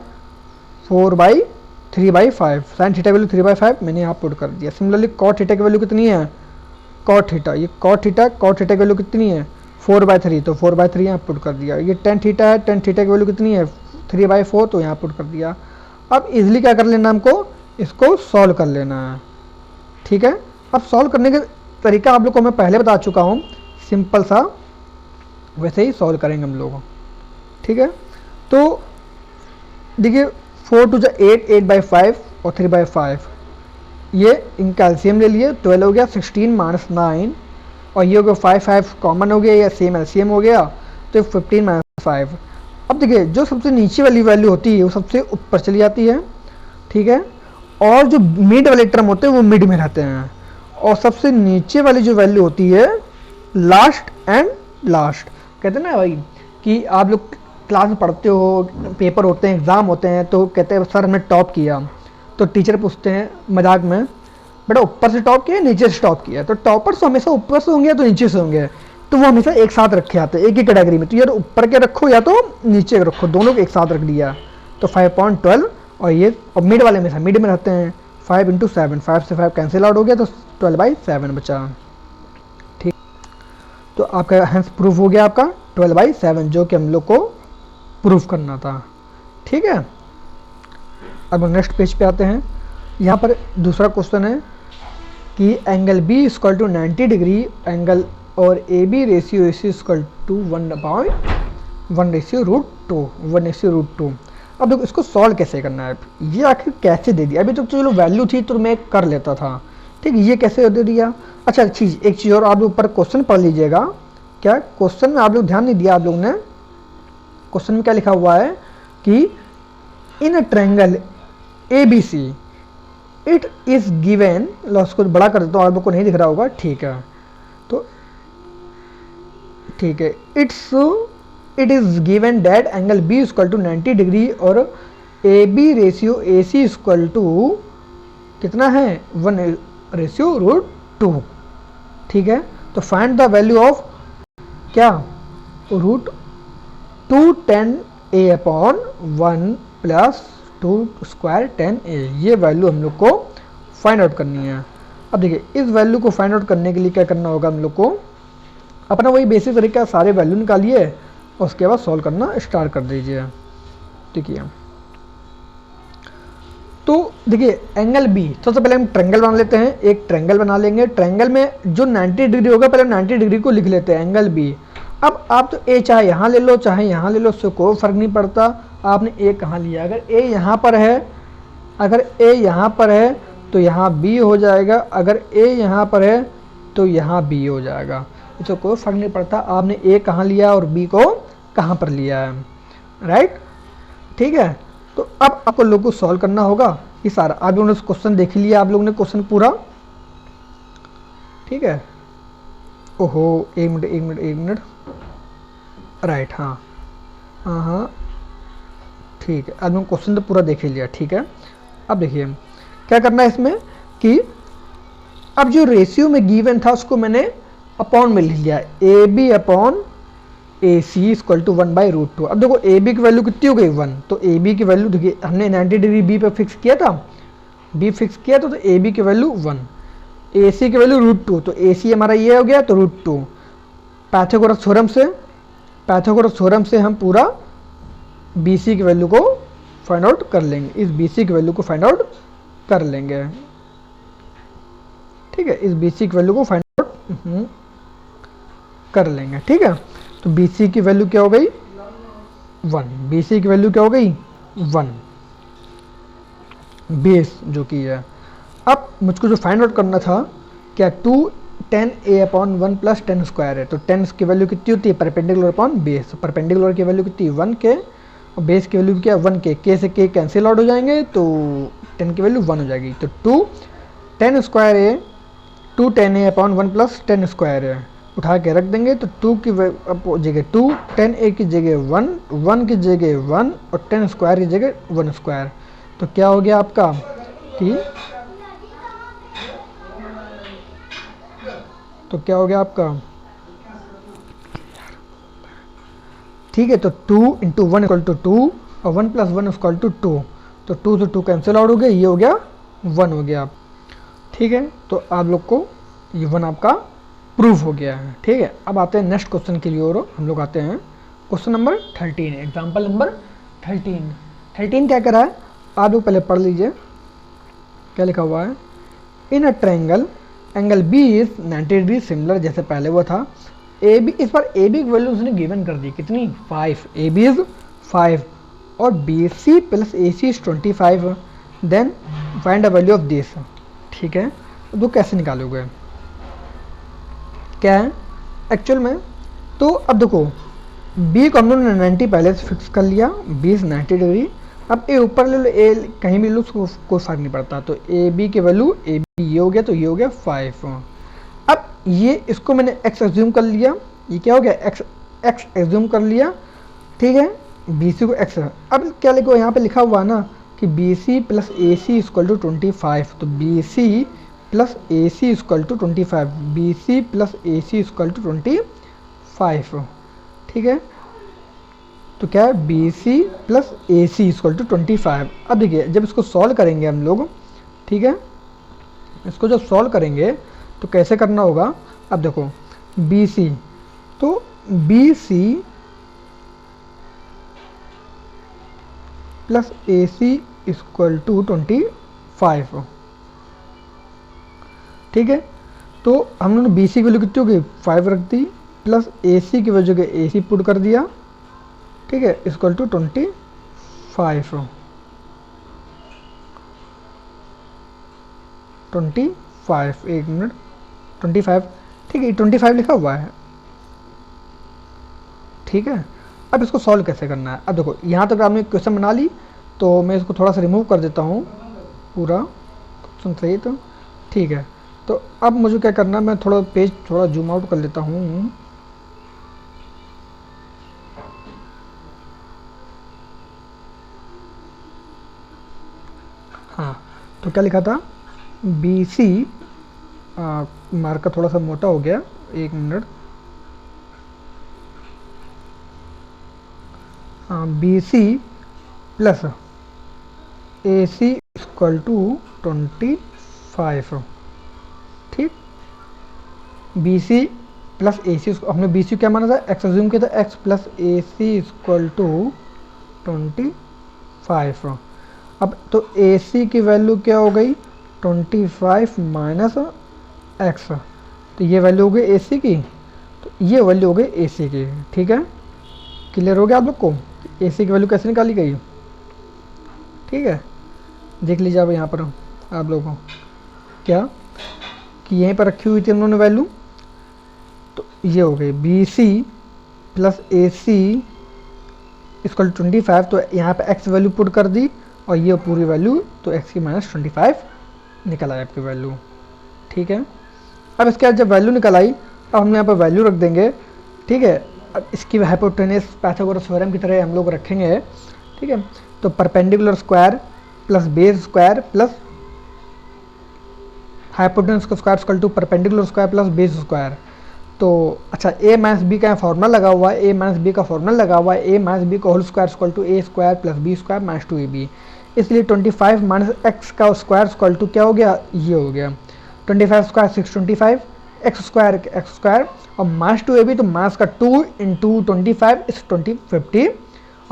S2: 3/5, साइन थीटा की वैल्यू 3/5 मैंने यहाँ पुट कर दिया। सिमिलरली कॉट थीटा की वैल्यू कितनी है कॉट थीटा, ये कॉट थीटा की वैल्यू कितनी है 4/3, तो 4/3 यहाँ पुट कर दिया। ये टेन थीटा है, टेन थीटा की वैल्यू कितनी है 3/4, तो यहाँ पुट कर दिया। अब इजिली क्या कर लेना हमको, इसको सॉल्व कर लेना है। ठीक है, अब सॉल्व करने का तरीका आप लोग को मैं पहले बता चुका हूँ, सिंपल सा वैसे ही सॉल्व करेंगे हम लोग। ठीक है, तो देखिए 4 to 8, 8/5 और 3/5, ये इनका एलसीएम ले लिए, 12 हो गया, 16 माइनस 9 और ये हो गया 5 कॉमन हो गया, या सेम एलसीएम हो गया, तो 15 माइनस 5। अब देखिए जो सबसे नीचे वाली वैल्यू होती है वो सबसे ऊपर चली जाती है, ठीक है, और जो मिड वाले टर्म होते हैं वो मिड में रहते हैं, और सबसे नीचे वाली जो वैल्यू होती है लास्ट एंड लास्ट। कहते हैं ना भाई कि आप लोग क्लास में पढ़ते हो, पेपर होते हैं, एग्ज़ाम होते हैं, तो कहते हैं सर हमने टॉप किया, तो टीचर पूछते हैं मजाक में बेटा ऊपर से टॉप किया नीचे से टॉप किया, तो टॉपर्स तो हमेशा ऊपर से होंगे या तो नीचे से होंगे, तो वो हमेशा एक साथ रखे आते हैं एक ही कैटेगरी में, तो या तो ऊपर के रखो या तो नीचे के रखो, दोनों को एक साथ रख दिया, तो 5.12। और ये और मिड वाले में मिड में रहते हैं 5 × 7, 5 से 5 कैंसिल आउट हो गया, तो 12/7 बचा। ठीक, तो आपका हैंस प्रूफ हो गया आपका 12/7, जो कि हम लोग को प्रूफ करना था। ठीक है, अब नेक्स्ट पेज पे आते हैं। यहाँ पर दूसरा क्वेश्चन है कि angle B equal to 90 degree angle और A B ratio A C equal to 1/1/√2। अब देखो इसको सॉल्व कैसे करना है, ये आखिर कैसे दे दिया, अभी तो चलो वैल्यू थी तो मैं कर लेता था, ठीक है, ये कैसे दे दिया। अच्छा एक चीज़ और आप ऊपर क्वेश्चन पढ़ लीजिएगा, क्या क्वेश्चन में आप लोग ध्यान नहीं दिया, आप लोग ने क्वेश्चन में क्या लिखा हुआ है कि in a triangle A B C it is given, लो उसको बड़ा कर देता हूँ, आप लोग को नहीं दिख रहा होगा, ठीक है, तो ठीक है, it is given that angle B equal to 90 degree और A B ratio A C equal to कितना है 1/√2, ठीक है। तो फाइंड द वैल्यू ऑफ क्या √2 10a upon 1 plus 2 square 10a, ये वैल्यू हम लोग को फाइंड आउट करनी है। अब देखिए इस वैल्यू को फाइंड आउट करने के लिए क्या करना होगा, हम लोग को अपना वही बेसिक तरीका सारे वैल्यू निकालिए और उसके बाद सॉल्व करना स्टार्ट कर दीजिए, ठीक है। तो देखिए एंगल बी, सबसे पहले हम ट्रायंगल बना लेते हैं, एक ट्रायंगल बना लेंगे, ट्रायंगल में जो 90 डिग्री होगा पहले हम 90 डिग्री को लिख लेते हैं, एंगल बी। अब आप तो ए चाहे यहाँ ले लो चाहे यहाँ ले लो, उससे कोई फर्क नहीं पड़ता, आपने ए कहाँ लिया, अगर ए यहाँ पर है, अगर ए यहाँ पर है तो यहाँ बी हो जाएगा, अगर ए यहाँ पर है तो यहाँ बी हो जाएगा, इससे कोई फर्क नहीं पड़ता आपने ए कहाँ लिया और बी को कहाँ पर लिया है, राइट, ठीक है। तो अब आपको लोगों को सॉल्व करना होगा ये सारा, आप लोगों ने क्वेश्चन देख लिया, आप लोगों ने क्वेश्चन पूरा, ठीक है। ओहो एक मिनट, राइट, हाँ, ठीक है, आप लोगों ने क्वेश्चन तो पूरा देख ही लिया, ठीक है। अब देखिए क्या करना है इसमें कि अब जो रेशियो में गिवन था उसको मैंने अपॉन में लिख लिया, A B upon A C equal to 1/√2। अब देखो ए बी की वैल्यू कितनी हो गई 1, तो ए बी की वैल्यू देखिए हमने 90 डिग्री बी पे फिक्स किया था, बी फिक्स किया था, तो ए बी की वैल्यू 1, ए सी की वैल्यू √2, तो ए सी हमारा ये हो गया, तो √2। पाइथागोरस थ्योरम से हम पूरा बी सी की वैल्यू को फाइंड आउट कर लेंगे, इस बी सी की वैल्यू को फाइंड आउट कर लेंगे, ठीक है, इस बी सी की वैल्यू को फाइंड आउट कर लेंगे, ठीक है। तो बी सी की वैल्यू क्या हो गई 1, बी सी की वैल्यू क्या हो गई 1 बेस जो की है। अब मुझको जो फाइंड आउट करना था क्या 2 10a अपॉन 1 प्लस 10 स्क्वायर है, तो 10 की वैल्यू कितनी होती है परपेंडिकुलर अपॉन बेस, परपेंडिकुलर की वैल्यू कितनी 1 के और बेस की वैल्यू क्या 1 के से के कैंसिल आउट हो जाएंगे, तो 10 की वैल्यू 1 हो जाएगी, तो 2 10 स्क्वायर है 2 10a अपॉन 1 प्लस 10 स्क्वायर है, उठा के रख देंगे, तो 2 की जगह 2 10a की जगह 1 1 की जगह 1 और 10 स्क्वायर की जगह 1 स्क्वायर, तो क्या हो गया आपका कि तो क्या हो गया आपका, ठीक है, तो 2 इंटू 1 इक्वल टू 2 और 1 प्लस 1 इक्वल टू 2, तो 2 से 2 कैंसिल आउट हो गया, ये हो गया 1 हो गया, ठीक है। तो आप लोग को ये 1 आपका प्रूफ हो गया है, ठीक है। अब आते हैं नेक्स्ट क्वेश्चन के लिए, और हम लोग आते हैं क्वेश्चन नंबर 13, एग्जाम्पल नंबर 13 क्या करा है आप लोग पहले पढ़ लीजिए, क्या लिखा हुआ है, in a triangle angle B is 90 degree similar, जैसे पहले वो था, ए बी, इस बार ए बी की वैल्यू उसने गिवन कर दी कितनी 5, ए बी इज 5 और B C plus A C is 25, then find the value of this, ठीक है। तो कैसे निकालोगे, क्या है एक्चुअल में, तो अब देखो बी को हम लोगों ने 90 पहले से फिक्स कर लिया, बी इज 90 डिग्री, अब ए ऊपर ले लो ए कहीं भी लो उसको कोई फर्क नहीं पड़ता, तो ए बी की वैल्यू ए बी ये हो गया, तो ये हो गया 5। अब ये इसको मैंने x एज्यूम कर लिया, ये क्या हो गया x एज्यूम कर लिया, ठीक है, बी सी को x, अब क्या लिखो यहाँ पे लिखा हुआ ना कि B C plus A C equal to 25, तो B C plus A C equal to 25, B C plus A C equal to 25, ठीक है। तो क्या है B C plus A C equal to 25। अब देखिए जब इसको सॉल्व करेंगे हम लोग, ठीक है, इसको जब सॉल्व करेंगे तो कैसे करना होगा, अब देखो बी सी, तो B C plus A C equal to 25, ठीक है। तो हम लोगों ने बी सी की वैल्यू कितनी हो गई 5 रख दी, प्लस ए सी की वजह ए सी पुट कर दिया, ठीक है, इक्वल टू 25, 25, एक मिनट, 25, ठीक है, 25 लिखा हुआ है, ठीक है। अब इसको सॉल्व कैसे करना है, अब देखो यहाँ तक आपने क्वेश्चन बना ली, तो मैं इसको थोड़ा सा रिमूव कर देता हूँ पूरा क्वेश्चन सही, तो ठीक है। तो अब मुझे क्या करना है, मैं थोड़ा पेज थोड़ा जूम आउट कर लेता हूँ, हाँ, तो क्या लिखा था, बी सी, मार्कर थोड़ा सा मोटा हो गया, एक मिनट, हाँ, B C plus A C equal to 25, ठीक, बी सी प्लस ए सी, हमने बी सी क्या माना था, एक्स अज्यूम किया था, X plus A C equal to 25। अब तो ए सी की वैल्यू क्या हो गई 25 माइनस एक्स, तो ये वैल्यू हो गई ए सी की, तो ये वैल्यू हो गई ए सी की, ठीक है, क्लियर हो गया आप लोग को ए सी की वैल्यू कैसे निकाली गई, ठीक है। देख लीजिए अब यहाँ पर आप लोगों को क्या कि यहीं पर रखी हुई थी उन्होंने वैल्यू, तो ये हो गई B C plus A C equal 25, तो यहाँ पे एक्स वैल्यू पुट कर दी और ये पूरी वैल्यू, तो एक्स की माइनस 25 निकल आई आपकी वैल्यू, ठीक है। अब इसके बाद जब वैल्यू निकल आई, अब हम यहाँ पर वैल्यू रख देंगे, ठीक है। अब इसकी हाइपोटेनस पाइथागोरस थ्योरम की तरह हम लोग रखेंगे, ठीक है। तो perpendicular square plus base square plus hypotenuse का square equal to perpendicular square plus base square. तो अच्छा, ए माइनस बी का फॉर्मूला लगा हुआ है, ए माइनस बी का फॉर्मूला लगा हुआ है, ए माइनस बी का whole square equal to A square plus B square minus 2ab, इसलिए 25 माइनस एक्स का स्क्वायर इक्वल टू क्या हो गया, ये हो गया 25 स्क्वायर 625, एक्स स्क्वायर और माइनस 2ab, तो माइनस का 2 इंटू 25 इस 50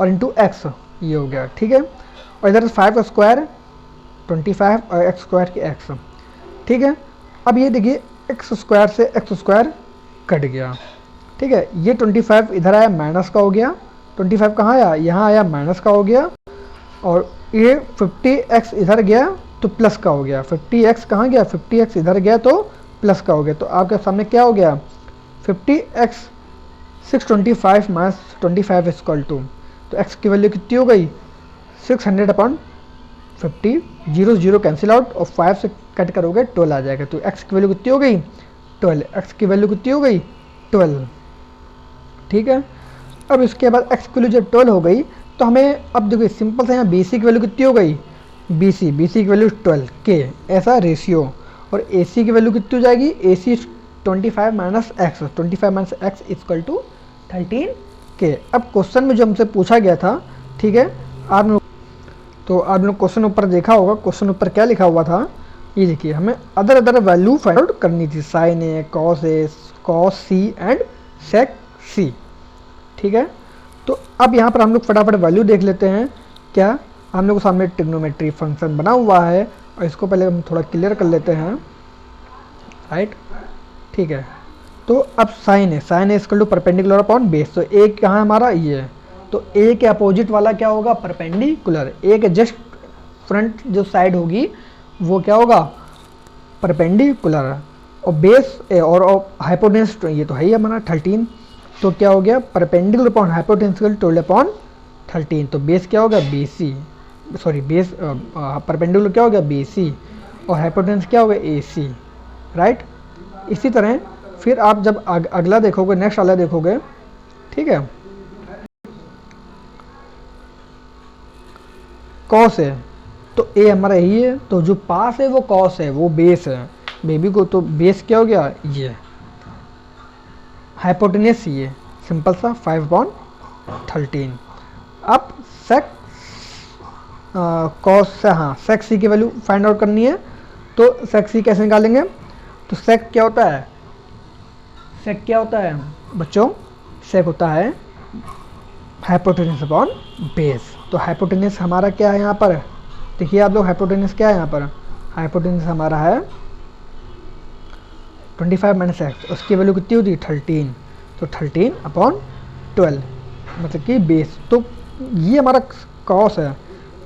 S2: और इंटू एक्स, ये हो गया, ठीक है। और इधर 5 का स्क्वायर 25 और एक्स स्क्वायर की एक्स, ठीक है। अब ये देखिए एक्स स्क्वायर से एक्स स्क्वायर कट गया, ठीक है। ये 25 इधर आया माइनस का हो गया, 25 कहाँ आया, यहाँ आया माइनस का हो गया, और ये 50x इधर गया तो प्लस का हो गया, 50x कहाँ गया, 50x इधर गया तो प्लस का हो गया। तो आपके सामने क्या हो गया 50x 625 माइनस 25 इक्वल टू, तो x की वैल्यू कितनी हो गई 600/50, 0 0 कैंसिल आउट और 5 से कट करोगे 12 आ जाएगा। तो x की वैल्यू कितनी हो गई 12, x की वैल्यू कितनी हो गई 12, ठीक है। अब इसके बाद x की वैल्यू जब 12 हो गई, तो हमें अब देखिए सिंपल से यहाँ बी सी की वैल्यू कितनी हो गई, बी सी की वैल्यू 12 के, ऐसा रेशियो, और ए सी की वैल्यू कितनी हो जाएगी, A C 25 minus X, 25 minus X equal to 13 के। अब क्वेश्चन में जो हमसे पूछा गया था, ठीक है, आप लोग क्वेश्चन ऊपर देखा होगा, क्वेश्चन ऊपर क्या लिखा हुआ था, ये देखिए हमें अदर वैल्यू फाइंड आउट करनी थी, sine A, cos C and sec C, ठीक है। तो अब यहाँ पर हम लोग फटाफट वैल्यू देख लेते हैं। क्या हम लोग के सामने ट्रिग्नोमेट्री फंक्शन बना हुआ है, और इसको पहले हम थोड़ा क्लियर कर लेते हैं, राइट, ठीक है। तो अब साइन है equal to perpendicular upon base, तो ए कहाँ हमारा ये है, तो ए के अपोजिट वाला क्या होगा परपेंडिकुलर, ए के जस्ट फ्रंट जो साइड होगी वो क्या होगा परपेंडिकुलर, और बेस और हाइपोटेनस ये तो है ही हमारा 13, तो क्या हो गया परपेंडिकुलर अपॉन हाइपोटेनस 12 अपॉन 13, तो बेस क्या होगा B C, sorry base perpendicular क्या हो गया बी सी और हाइपोटेनस क्या होगा ए सी, राइट। इसी तरह फिर आप जब अगला देखोगे, नेक्स्ट वाला देखोगे, ठीक है, कॉस है, तो ए हमारा यही है, तो जो पास है वो कॉस है, वो बेस है बेबी को, तो बेस क्या हो गया ये, हाइपोटेनस ये सिंपल सा 5/13। अब सेक कॉस से, हाँ सेक सी की वैल्यू फाइंड आउट करनी है, तो सेक सी कैसे निकालेंगे, तो सेक क्या होता है, सेक क्या होता है बच्चों, सेक होता है हाइपोटेनस अपॉन बेस। तो हाइपोटेनस हमारा क्या है यहाँ पर, देखिए आप लोग हाइपोटेनस क्या है यहाँ पर, हाइपोटेनस हमारा है 25 माइनस एक्स, उसकी वैल्यू कितनी होती है 13, तो 13/12 मतलब कि बेस। तो ये हमारा कॉस है,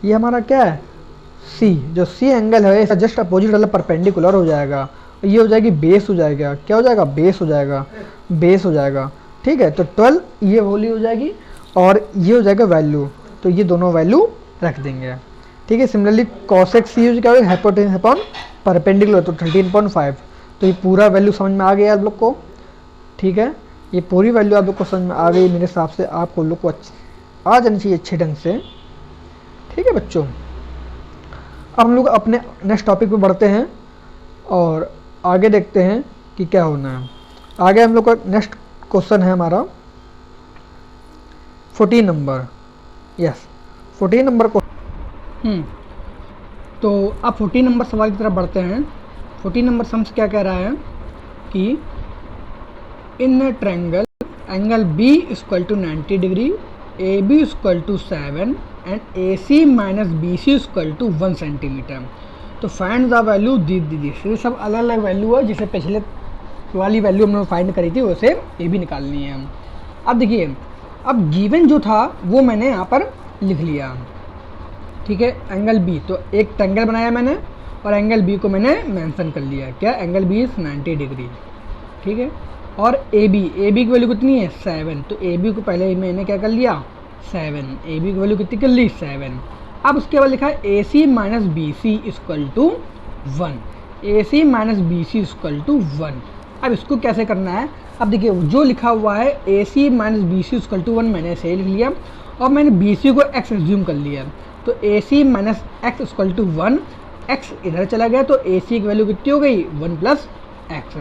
S2: ये हमारा क्या है सी, जो सी एंगल है इसका जस्ट अपोजिट वाला परपेंडिकुलर हो जाएगा, ये हो जाएगी बेस हो जाएगा, क्या हो जाएगा बेस हो जाएगा, बेस हो जाएगा। ठीक है, तो 12 ये वैल्यू हो जाएगी और ये हो जाएगा वैल्यू, तो ये दोनों वैल्यू रख देंगे। ठीक है, सिमिलरली कॉसेक सी क्या होगा हाइपोटेन्यूज अपॉन परपेंडिकुलर, तो 13.5, तो ये पूरा वैल्यू समझ में आ गया आप लोग को। ठीक है, ये पूरी वैल्यू आप लोग को समझ में आ गई, मेरे हिसाब से आपको लोग को आ जानी चाहिए अच्छे ढंग से। ठीक है बच्चों, अब हम लोग अपने नेक्स्ट टॉपिक पे बढ़ते हैं और आगे देखते हैं कि क्या होना है। आगे हम लोग का नेक्स्ट क्वेश्चन है हमारा 14 नंबर, यस 14 नंबर को।
S3: तो अब 14 नंबर सवाल की तरफ बढ़ते हैं। 14 नंबर सम्स क्या कह रहा है कि in triangle angle B equal to 90 degree, A B equal to 7 and A C minus B C equal to 1 centimetre. तो फाइंड द वैल्यू दी ये सब अलग अलग वैल्यू है, जिसे पिछले वाली वैल्यू हमने फाइंड करी थी वैसे ये भी निकालनी है। अब देखिए, अब गिवन जो था वो मैंने यहाँ पर लिख लिया। ठीक है, एंगल बी, तो एक ट्रायंगल बनाया मैंने और एंगल बी को मैंने मेंशन कर लिया, क्या एंगल बी इज़ 90 डिग्री। ठीक है, और ए बी की वैल्यू कितनी है 7, तो ए बी को पहले मैंने क्या कर लिया 7, ए बी की वैल्यू कितनी कर ली 7। अब उसके बाद लिखा है A C minus B C equal to 1, A C minus B C equal to 1। अब इसको कैसे करना है, अब देखिए जो लिखा हुआ है A C minus B C equal to 1 मैंने ऐसे लिख लिया और मैंने बी सी को एक्स एज्यूम कर लिया, तो A C minus X equal to 1, X इधर चला गया तो ए सी की वैल्यू कितनी हो गई 1 प्लस एक्स।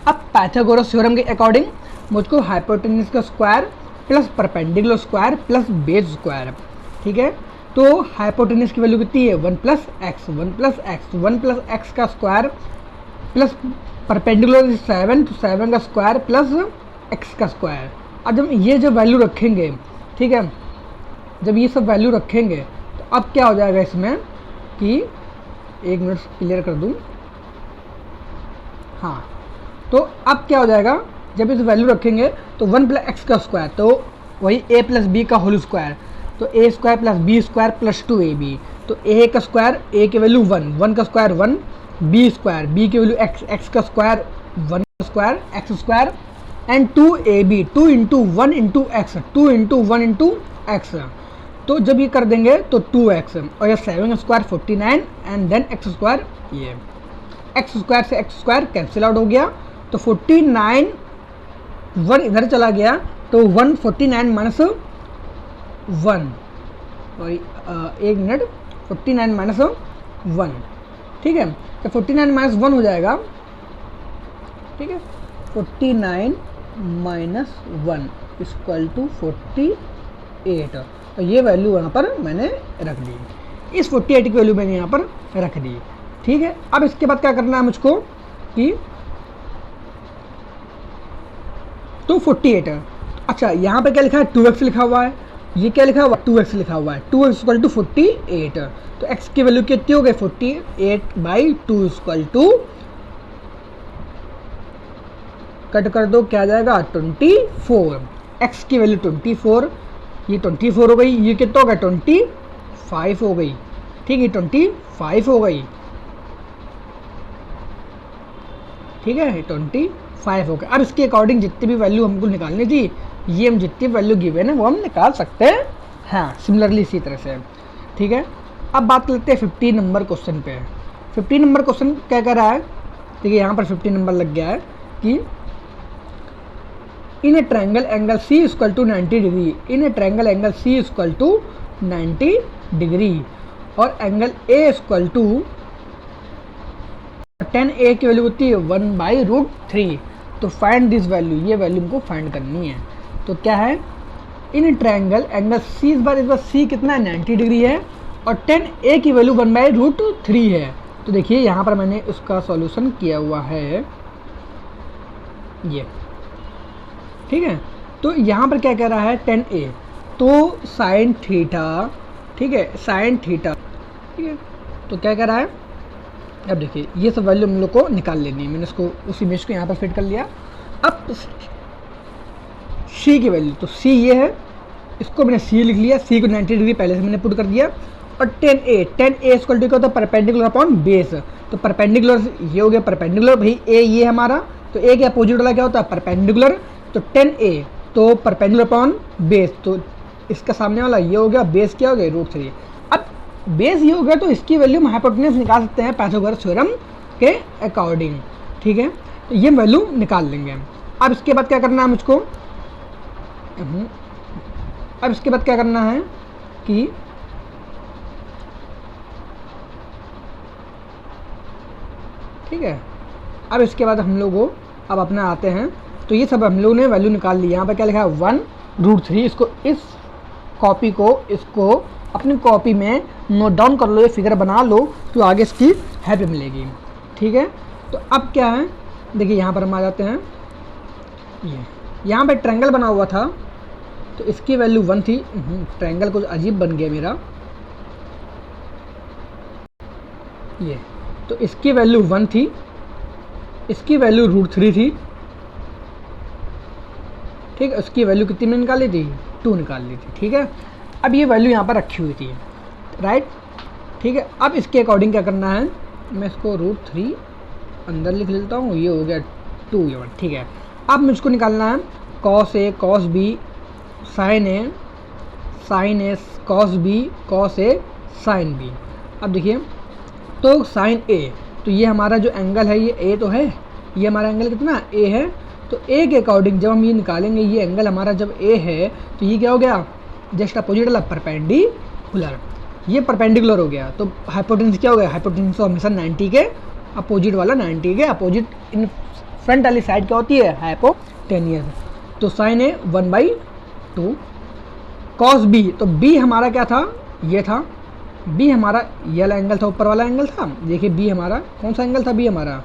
S3: अब पाइथागोरस थ्योरम के अकॉर्डिंग मुझको हाइपोटेन्यूज का square plus perpendicular square plus base square, ठीक है, तो हाइपोटेन्यूज की वैल्यू कितनी है 1 plus x, 1 plus x, 1 plus x का स्क्वायर प्लस परपेंडिकुलर 7, तो 7 का स्क्वायर प्लस एक्स का स्क्वायर। अब जब ये जो वैल्यू रखेंगे, ठीक है, जब ये सब वैल्यू रखेंगे तो अब क्या हो जाएगा इसमें कि एक मिनट क्लियर कर दूं, हाँ, तो अब क्या हो जाएगा जब इस वैल्यू रखेंगे तो 1 प्लस एक्स का स्क्वायर, तो वही ए प्लस बी का होल स्क्वायर, तो A square plus B square plus 2 AB, तो ए का स्क्वायर ए की वैल्यू 1, 1 का स्क्वायर 1, बी स्क्वायर बी की वैल्यू एक्स, एक्स का स्क्वायर 1 का square x square and 2AB, 2 into 1 into x, 2 into 1 into x. तो जब ये कर देंगे तो 2x और ये 7 स्क्वायर 49 एंड देन एक्स स्क्वायर, ये एक्स स्क्वायर से एक्स स्क्वायर कैंसिल आउट हो गया, तो 49 1 इधर चला गया तो 149 माइनस 1 और एक मिनट 49 माइनस 1, ठीक है, तो 49 माइनस 1 हो जाएगा, ठीक है, 49 माइनस 1 इक्वल टू 48, तो ये वैल्यू यहाँ पर मैंने रख दी, इस 48 की वैल्यू मैंने यहाँ पर रख दी। ठीक है, अब इसके बाद क्या करना है मुझको कि तो 48, अच्छा यहाँ पे क्या लिखा है 2x लिखा हुआ है, ये क्या लिखा हुआ 2x लिखा हुआ है, 2x इक्वल टू 48, तो x की वैल्यू कितनी हो गई 48/2 इक्वल टू, कट कर दो क्या आ जाएगा 24, x की वैल्यू 24, ये 24 हो गई, ये कितना हो गया 25 हो गई, ठीक है 25 हो गई, ठीक है 25 हो गया। अब इसके अकॉर्डिंग जितनी भी वैल्यू हमको निकालनी थी, ये हम जितनी वैल्यू गिवन है वो हम निकाल सकते हैं, हाँ सिमिलरली इसी तरह से। ठीक है, अब बात करते हैं 15 नंबर क्वेश्चन पे। 15 नंबर क्वेश्चन क्या कह रहा है, देखिए यहाँ पर 15 नंबर लग गया है कि in a triangle angle C equal to 90 degree, in a triangle angle C equal to 90 degree और angle A equal to 10A की वैल्यू होती है 1/√3, तो फाइंड दिस वैल्यू, ये वैल्यू हमको फाइंड करनी है। तो क्या है, इन ट्रायंगल एंगल सी, इस बार सी कितना है 90 डिग्री है और 10A की वैल्यू 1/√3 है। तो देखिए यहाँ पर मैंने उसका सॉल्यूशन किया हुआ है ये, ठीक है, तो यहाँ पर क्या कह रहा है 10A, तो साइन थीटा, ठीक है साइन थीटा, ठीक है, तो क्या कह रहा है अब देखिए ये सब वैल्यू हम लोग को निकाल लेनी है। मैंने इसको उस इमेज को यहाँ पर फिट कर लिया। अब सी की वैल्यू, तो सी ये है, इसको मैंने सी लिख लिया। सी को 90 डिग्री पहले से मैंने पुट कर दिया। और 10A, 10A इक्वल टू क्या होता है, परपेंडिकुलर अपॉन बेस। तो परपेंडिकुलर ये हो गया परपेंडिकुलर, भाई ए ये हमारा, तो ए के अपोजिट वाला क्या होता है, परपेंडिकुलर। तो 10A तो परपेंडिकुलर अपॉन बेस, तो इसका सामने वाला ये हो गया, बेस क्या हो गया, √3। अब बेस ये हो गया तो इसकी वैल्यू हम हाइपोटेन्यूज निकाल सकते हैं पाइथागोरस थ्योरम के अकॉर्डिंग। ठीक है, तो ये वैल्यू निकाल लेंगे। अब इसके बाद क्या करना है मुझको, अब इसके बाद क्या करना है कि ठीक है, अब इसके बाद हम लोग अब अपना आते हैं। तो ये सब हम लोगों ने वैल्यू निकाल ली। यहाँ पर क्या लिखा है 1√3। इसको इस कॉपी को इसको अपनी कॉपी में नोट डाउन कर लो, ये फिगर बना लो, तो आगे इसकी हेल्प मिलेगी। ठीक है, तो अब क्या है, देखिए यहाँ पर हम आ जाते हैं। ये यहाँ पर ट्रायंगल बना हुआ था, तो इसकी वैल्यू 1 थी। ट्रायंगल कुछ अजीब बन गया मेरा। ये तो इसकी वैल्यू 1 थी, इसकी वैल्यू √3 थी। ठीक है, उसकी वैल्यू कितनी में निकाली थी, 2 निकाल ली थी। ठीक है, अब ये वैल्यू यहाँ पर रखी हुई थी, राइट। ठीक है, अब इसके अकॉर्डिंग क्या करना है, मैं इसको √3 अंदर लिख लेता हूँ, ये हो गया 2 ये 1। ठीक है, अब मुझको निकालना है cos A cos B sin A sin A cos B cos A sin B। अब देखिए, तो sin A, तो ये हमारा जो एंगल है ये A तो है, ये हमारा एंगल कितना A है। तो A के अकॉर्डिंग जब हम ये निकालेंगे, ये एंगल हमारा जब A है, तो ये क्या हो गया, जस्ट अपोजिट वाला परपेंडिकुलर, ये परपेंडिकुलर हो गया। तो हाइपोटेन्यूज क्या हो गया, हाइपोटेन्यूज तो हमेशा 90 के अपोजिट वाला, 90 के अपोजिट इन फ्रंट वाली साइड क्या होती है, हाइपोटेन्यूज। तो sin A 1/2 cos B, तो B हमारा क्या था, ये था B हमारा, ये वाला एंगल था, ऊपर वाला एंगल था। देखिए B हमारा कौन सा एंगल था, B हमारा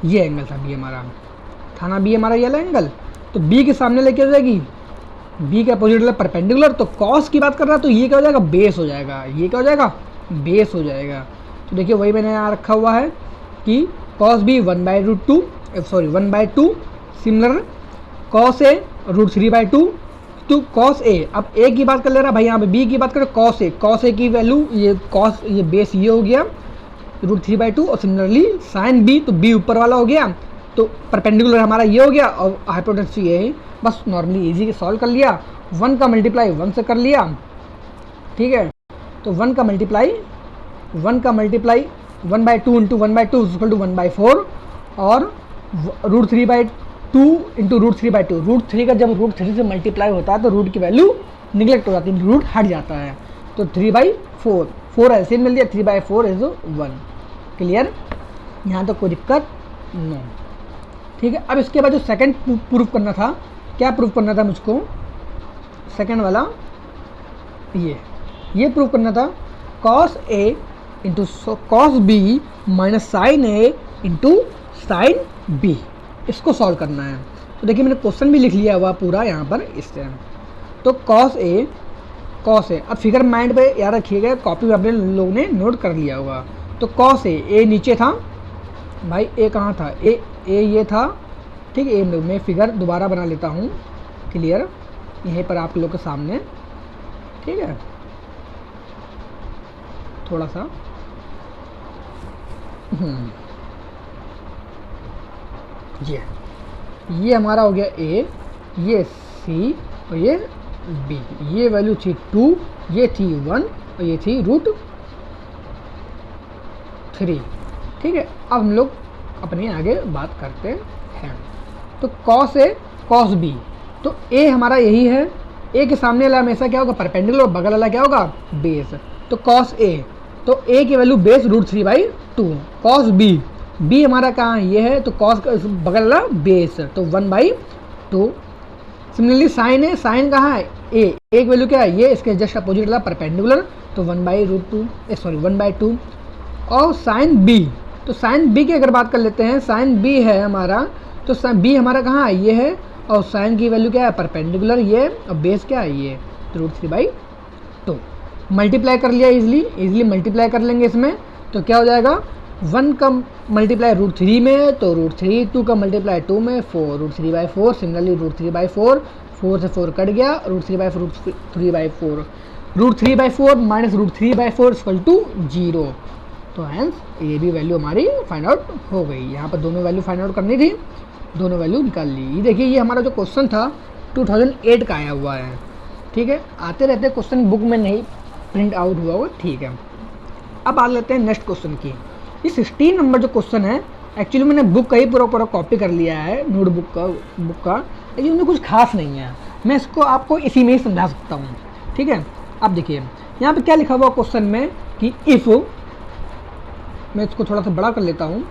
S3: ये एंगल था, B हमारा था ना, B हमारा ये वाला एंगल। तो B के सामने लेके हो जाएगी, B के अपोजिट वाला परपेंडिकुलर। तो cos की बात कर रहा है, तो ये क्या हो जाएगा, बेस हो जाएगा, ये क्या हो जाएगा, बेस हो जाएगा। तो देखिए वही मैंने यहाँ रखा हुआ है कि cos B 1/2 similar cos A √3/2 to cos A। अब A की बात कर ले रहा भाई, यहाँ पे B की बात करें cos A की वैल्यू, ये cos, ये बेस ये हो गया √3/2, और सिमिलरली sin B, तो B ऊपर वाला हो गया, तो परपेंडिकुलर हमारा ये हो गया, और हाइपोटेन्यूज ये है। बस नॉर्मली इजी के सॉल्व कर लिया, 1 का मल्टीप्लाई 1 से कर लिया। ठीक है, तो 1 का मल्टीप्लाई 1/2 इंटू 1/2 इक्वल टू 1/4, और √3/2 इंटू √3/2। √3 का जब √3 से मल्टीप्लाई होता है तो रूट की वैल्यू निगलेक्ट हो जाती है, रूट हट जाता है। तो 3/4, 4 एलसीएम मिल दिया, 3/4 इज 1। क्लियर, यहाँ तो कोई दिक्कत नो। ठीक है, अब इसके बाद जो सेकंड प्रूफ करना था, क्या प्रूफ करना था मुझको, सेकंड वाला ये प्रूफ करना था cos A into cos B minus sin A into sin B, इसको सॉल्व करना है। तो देखिए मैंने क्वेश्चन भी लिख लिया हुआ पूरा यहाँ पर इस तरह। तो cos A, अब फिगर माइंड पे याद रखिएगा, कॉपी में अपने लोगों ने नोट कर लिया होगा। तो cos A नीचे था भाई, A कहाँ था, A ये था। ठीक है, मैं फिगर दोबारा बना लेता हूँ, क्लियर, यहीं पर आप लोग के सामने। ठीक है, थोड़ा सा ये हमारा हो गया A, ये C और ये B। ये वैल्यू थी 2, ये थी 1 और ये थी √3। ठीक है, अब हम लोग अपने आगे बात करते हैं। तो cos A cos B, तो A हमारा यही है, A के सामने वाला हमेशा क्या होगा, परपेंडिकुलर, बगल वाला क्या होगा, बेस। तो cos A, तो A की value base √3/2। cos B, B हमारा कहाँ है, ये है, तो cos बगल वाला बेस, तो 1/2। सिमिलरली sin A, sin कहाँ है, A की वैल्यू क्या है, ये इसके जस्ट अपोजिट वाला परपेंडिकुलर, तो 1/2। और sin B, तो sin B की अगर बात कर लेते हैं, sin B है हमारा, तो sin B हमारा कहाँ है, ये है, और sin की वैल्यू क्या है, परपेंडिकुलर ये, और बेस क्या है, ये √3/2। मल्टीप्लाई कर लिया, इजीली मल्टीप्लाई कर लेंगे इसमें, तो क्या हो जाएगा, 1 का मल्टीप्लाई √3 में तो √3, 2 का मल्टीप्लाई 2 में 4, √3/4। सिमिलरली √3/4, 4 से 4 कट गया, √3/4 √3/4, √3/4 माइनस √3/4 इक्वल टू 0। तो हेंस ये भी वैल्यू हमारी फाइंड आउट हो गई। यहाँ पर दोनों वैल्यू फाइंड आउट करनी थी, दोनों वैल्यू निकाल ली। ये देखिए ये हमारा जो क्वेश्चन था 2008 का आया हुआ है, ठीक है। आते रहते क्वेश्चन बुक में नहीं प्रिंट आउट हुआ हुआ, ठीक है। अब आ लेते हैं नेक्स्ट क्वेश्चन की। ये 16 नंबर जो क्वेश्चन है एक्चुअली मैंने बुक का ही पूरा कॉपी कर लिया है, नोटबुक का, लेकिन उनमें कुछ खास नहीं है। मैं इसको आपको इसी में ही समझा सकता हूँ, ठीक है। अब देखिए यहाँ पे क्या लिखा हुआ क्वेश्चन में कि इफ़, मैं इसको थोड़ा सा बड़ा कर लेता हूँ,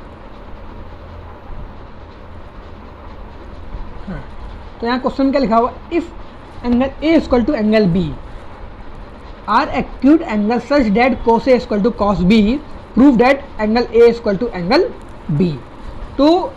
S3: हाँ। तो यहाँ क्वेश्चन क्या लिखा हुआ, if angle A equal to angle B are acute angle such that cos A equal to cos B, prove that angle A equal to angle B। तो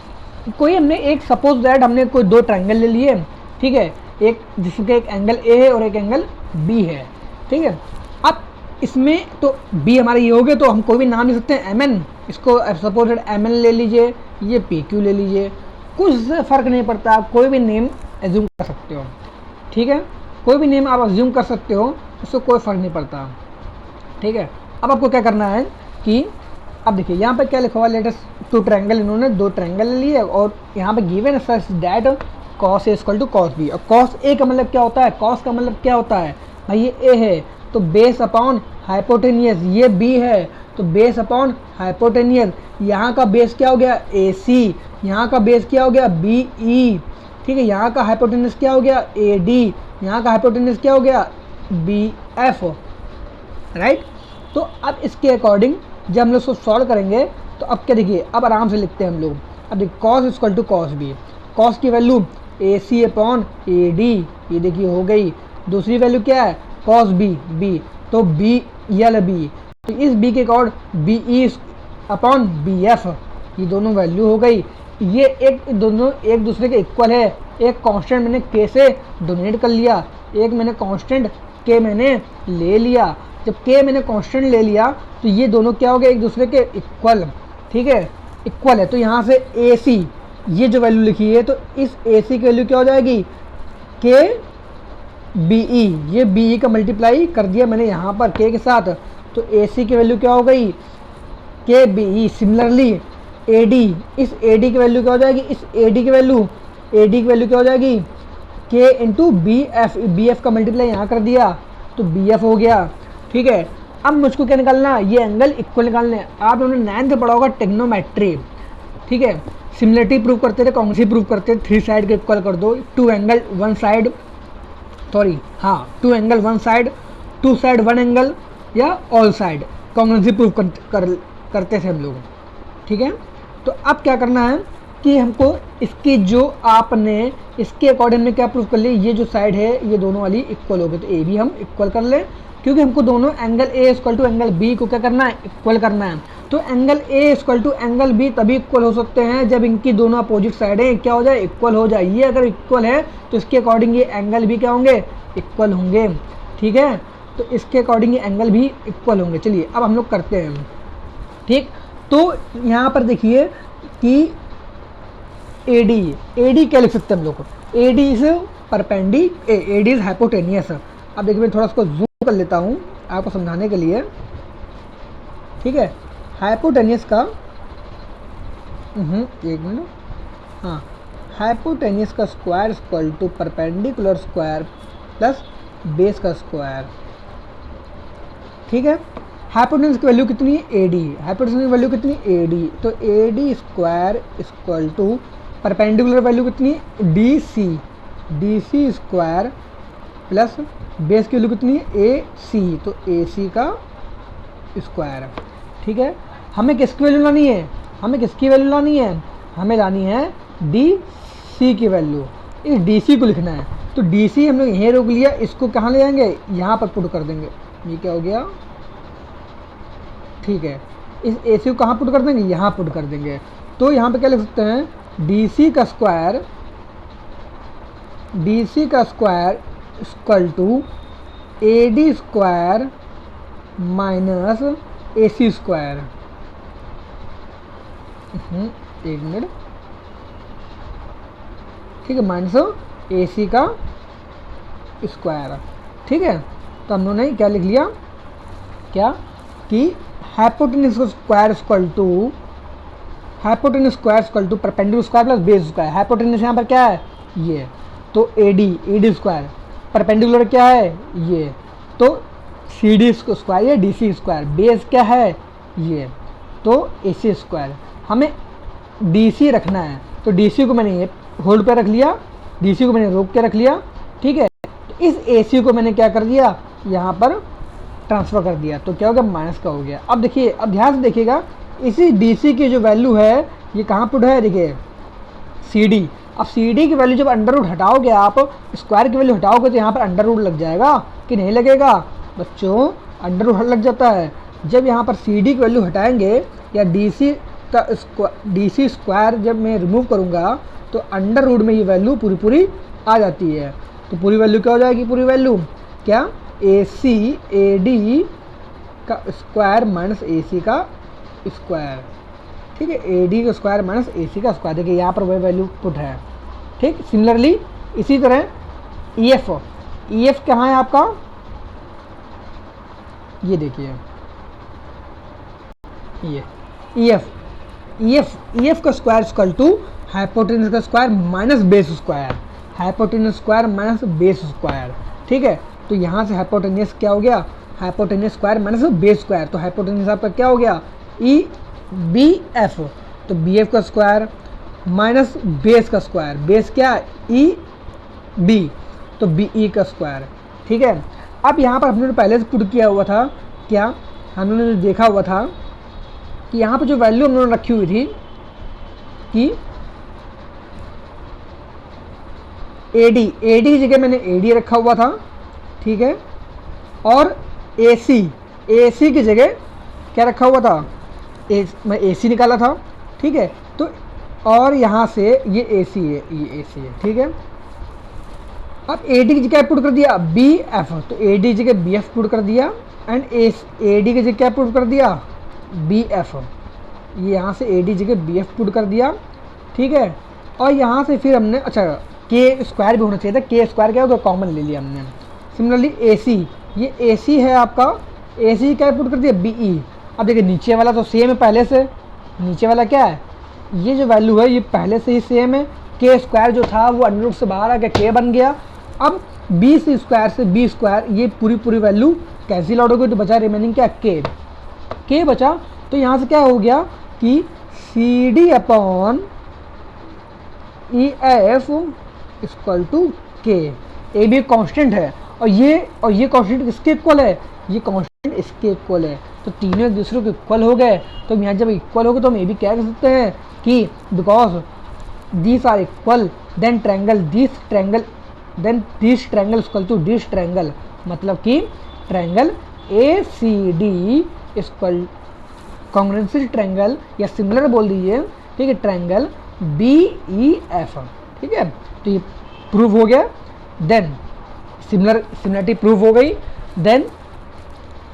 S3: कोई हमने एक सपोज दैट हमने कोई दो ट्रायंगल ले लिए, ठीक है, एक जिसके एक एंगल A है और एक एंगल B है, ठीक है। अब इसमें तो B हमारे ये हो गए, तो हम कोई भी नाम ले सकते हैं MN, इसको सपोज दैट MN ले लीजिए, ये PQ ले लीजिए, कुछ फ़र्क नहीं पड़ता, आप कोई भी नेम एज्यूम कर सकते हो, ठीक है। कोई भी नेम आप एज्यूम कर सकते हो, उससे कोई फ़र्क नहीं पड़ता, ठीक है। अब आपको क्या करना है कि अब देखिए यहाँ पे क्या लिखा हुआ, लेटेस्ट टू ट्रायंगल, इन्होंने दो ट्रायंगल ले लिए और यहाँ पे given such that cos A equal to cos B। और cos A का मतलब क्या होता है, cos का मतलब क्या होता है भाई, ये A है तो बेस अपॉन हाइपोटेनियस, ये B है तो बेस अपॉन हाइपोटेनियस। यहाँ का बेस क्या हो गया AC, यहाँ का बेस क्या हो गया BE, ठीक है। यहाँ का हाइपोटेनियस क्या हो गया AD, यहाँ का हाइपोटेनियस क्या हो गया BF, राइट। तो अब इसके अकॉर्डिंग जब हम लोग इसको सॉल्व करेंगे तो अब क्या देखिए, अब आराम से लिखते हैं हम लोग। अब देखिए cos equal to cos B, cos की वैल्यू AC अपॉन AD, ये देखिए हो गई। दूसरी वैल्यू क्या है cos B, तो BLB, तो इस B के अकॉर्ड BE अपॉन BF, ये दोनों वैल्यू हो गई। ये एक दोनों एक दूसरे के इक्वल है। एक कांस्टेंट मैंने K से डोनेट कर लिया, एक मैंने कांस्टेंट K मैंने ले लिया। जब K मैंने कांस्टेंट ले लिया तो ये दोनों क्या हो गए, एक दूसरे के इक्वल, ठीक है, इक्वल है। तो यहाँ से AC ये जो वैल्यू लिखी है, तो इस AC की वैल्यू क्या हो जाएगी K BE, ये BE का मल्टीप्लाई कर दिया मैंने यहाँ पर K के साथ, तो AC की वैल्यू क्या हो गई K BE। सिमिलरली AD, इस AD की वैल्यू क्या हो जाएगी, इस AD की वैल्यू क्या हो जाएगी K इंटू BF का मल्टीप्लाई यहाँ कर दिया तो BF हो गया, ठीक है। अब मुझको क्या निकालना, ये एंगल इक्वल निकालने। आप लोगों ने 9th पढ़ा होगा टेक्नोमेट्री, ठीक है। सिमिलरिटी प्रूव करते थे, कॉन्ग्रुएंसी प्रूव करते थे, 3 साइड के इक्वल कर दो, 2 एंगल 1 साइड, सॉरी हाँ 2 एंगल 1 साइड, 2 साइड 1 एंगल, या ऑल साइड, कॉन्ग्रुएंसी प्रूव करते थे हम लोग, ठीक है। तो अब क्या करना है कि हमको इसकी जो आपने इसके अकॉर्डिंग में क्या प्रूव कर लिया, ये जो साइड है ये दोनों वाली इक्वल हो गई, तो ए भी हम इक्वल कर लें, क्योंकि हमको दोनों angle A equal to angle B को क्या करना है, इक्वल करना है। तो angle A equal to angle B तभी इक्वल हो सकते हैं जब इनकी दोनों अपोजिट साइडें क्या हो जाए, इक्वल हो जाए। ये अगर इक्वल है तो इसके अकॉर्डिंग ये एंगल भी क्या होंगे, इक्वल होंगे, ठीक है। तो इसके अकॉर्डिंग ये एंगल भी इक्वल होंगे। चलिए अब हम लोग करते हैं, ठीक। तो यहाँ पर देखिए कि AD क्या लिख सकते हैं हम लोग, AD is AD is hypotenuse. अब देखिए मैं थोड़ा इसको जूम कर लेता हूँ आपको समझाने के लिए, ठीक है। हाइपोटेनियस का एक मिनट, हाँ, हाइपोटेनियस का square equal to perpendicular square plus base का स्क्वायर, ठीक है। हाइपोटेनियस की वैल्यू कितनी है AD, हाइपोटेनियस की वैल्यू कितनी AD, तो AD square equal to perpendicular value कितनी DC स्क्वायर प्लस बेस की वैल्यू कितनी है AC, तो AC का स्क्वायर, ठीक है। हमें किसकी वैल्यू लानी है, हमें लानी है DC की वैल्यू। इस DC को लिखना है, तो DC हम लोग यहीं रोक लिया, इसको कहाँ ले जाएंगे, यहाँ पर पुट कर देंगे। ये क्या हो गया, ठीक है। इस AC को कहाँ पुट कर देंगे, यहाँ पुट कर देंगे। तो यहाँ पे क्या लिख सकते हैं, DC का square equal to AD square minus AC square, एक मिनट, ठीक है, माइनस ए सी का स्क्वायर, ठीक है। तो हम लोगों ने क्या लिख लिया, क्या कि hypotenuse square equal to hypotenuse square equal to perpendicular square plus base square. Hypotenuse यहाँ पर क्या है, ये, तो एडी स्क्वायर, परपेंडिकुलर क्या है ये, तो सी डी स्क्वायर या डी सी स्क्वायर, बेस क्या है ये, तो ए सी स्क्वायर। हमें डी सी रखना है, तो डी सी को मैंने ये होल्ड पे रख लिया, डी सी को मैंने रोक के रख लिया, ठीक है। तो इस ए सी को मैंने क्या कर दिया, यहाँ पर ट्रांसफ़र कर दिया, तो क्या हो गया, माइनस का हो गया। अब देखिए, अब ध्यान से देखिएगा, इसी डी सी की जो वैल्यू है ये कहाँ पुट है, देखिए सी डी। अब सी डी की वैल्यू जब अंडर रूट हटाओगे आप, स्क्वायर की वैल्यू हटाओगे तो यहाँ पर अंडर रूट लग जाएगा कि नहीं लगेगा बच्चों, अंडर रूट लग जाता है। जब यहाँ पर सी डी की वैल्यू हटाएंगे या डी सी स्क्वायर जब मैं रिमूव करूँगा तो अंडर रूट में ये वैल्यू पूरी आ जाती है। तो पूरी वैल्यू क्या हो जाएगी, पूरी वैल्यू क्या, ए सी ए डी का स्क्वायर माइनस ए सी का स्क्वायर, ठीक है, ए डी का स्क्वायर माइनस ए सी का स्क्वायर। देखिए यहाँ पर वही वैल्यू पुट है, ठीक। सिमिलरली इसी तरह ई एफ कहाँ है आपका, ये देखिए ये ई एफ का स्क्वायर इक्वल टू हाइपोटेन्यूज का square minus base square, hypotenuse square minus base square, ठीक है। तो यहाँ से हाइपोटेन्यूज क्या हो गया, hypotenuse square minus base square, तो हाइपोटेन्यूज आपका क्या हो गया, ई बी एफ, तो बी एफ का स्क्वायर माइनस बेस का स्क्वायर, बेस क्या, ई बी, तो बी ई का स्क्वायर, ठीक है। अब यहाँ पर हमने पहले से पुट किया हुआ था, क्या हमने जो देखा हुआ था कि यहाँ पर जो वैल्यू हम लोगों ने रखी हुई थी कि एडी की जगह मैंने एडी रखा हुआ था, ठीक है, और एसी की जगह क्या रखा हुआ था, मैं एसी निकाला था, ठीक है। तो और यहाँ से ये एसी है, ये एसी है, ठीक है। अब एडी की जगह पुट कर दिया बी एफ, तो एडी की जगह बी एफ पुट कर दिया, एंड एडी की जगह क्या पुट कर दिया, बी एफ, ये यहाँ से एडी जगह बी एफ पुट कर दिया, ठीक है। और यहाँ से फिर हमने, अच्छा के स्क्वायर भी होना चाहिए था, के स्क्वायर क्या होगा, कॉमन ले लिया हमने। सिमिलरली एसी, ये एसी है आपका, एसी क्या पुट कर दिया, बीई। अब देखिए नीचे वाला तो सेम है पहले से, नीचे वाला क्या है, ये जो वैल्यू है ये पहले से ही सेम है, के स्क्वायर जो था वो अंडर रूट से बाहर आ गया, के बन गया। अब बी सी स्क्वायर से बी स्क्वायर, ये पूरी वैल्यू कैंसिल आउट हो गई, तो बचा रिमेनिंग क्या, के बचा। तो यहाँ से क्या हो गया कि C D upon E F equal to K, A भी कांस्टेंट है, और ये कांस्टेंट किसके इक्वल है, ये कांस्टेंट इसके इक्वल है, तो तीनों एक दूसरे के इक्वल हो गए। तो यहाँ जब इक्वल हो गए तो हम ये भी क्या कर सकते हैं कि because these are equal then this triangle equal to this triangle, मतलब कि triangle A C D equal congruency triangle या सिमिलर बोल दीजिए, ठीक है, ट्रायंगल बी ई एफ, ठीक है। तो ये प्रूव हो गया, देन सिमिलरिटी प्रूव हो गई, then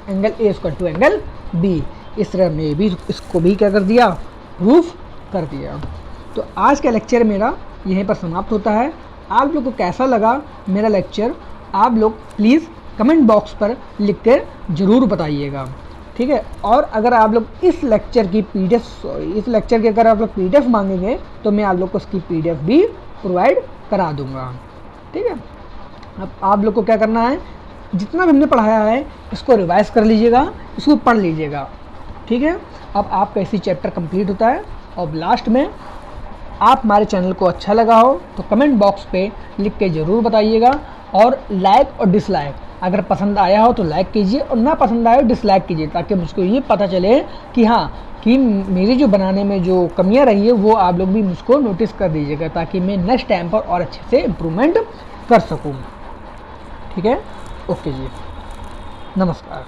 S3: angle A equal to angle B, इस तरह में भी इसको भी क्या कर दिया, प्रूफ कर दिया। तो आज का लेक्चर मेरा यहीं पर समाप्त होता है। आप लोग को कैसा लगा मेरा लेक्चर, आप लोग प्लीज़ कमेंट बॉक्स पर लिख कर ज़रूर बताइएगा, ठीक है। और अगर आप लोग इस लेक्चर की इस लेक्चर की अगर आप लोग PDF मांगेंगे तो मैं आप लोग को उसकी PDF भी प्रोवाइड करा दूंगा, ठीक है। अब आप लोग को क्या करना है, जितना भी हमने पढ़ाया है इसको रिवाइज कर लीजिएगा, इसको पढ़ लीजिएगा, ठीक है। अब आपका इसी चैप्टर कंप्लीट होता है। और लास्ट में आप हमारे चैनल को अच्छा लगा हो तो कमेंट बॉक्स पे लिख के ज़रूर बताइएगा, और लाइक और डिसलाइक, अगर पसंद आया हो तो लाइक कीजिए और ना पसंद आया हो डिसलाइक कीजिए, ताकि मुझको ये पता चले कि हाँ, कि मेरी जो बनाने में जो कमियां रही है वो आप लोग भी मुझको नोटिस कर दीजिएगा, ताकि मैं नेक्स्ट टाइम पर और अच्छे से इम्प्रूवमेंट कर सकूँ, ठीक है। ओके जी, नमस्कार।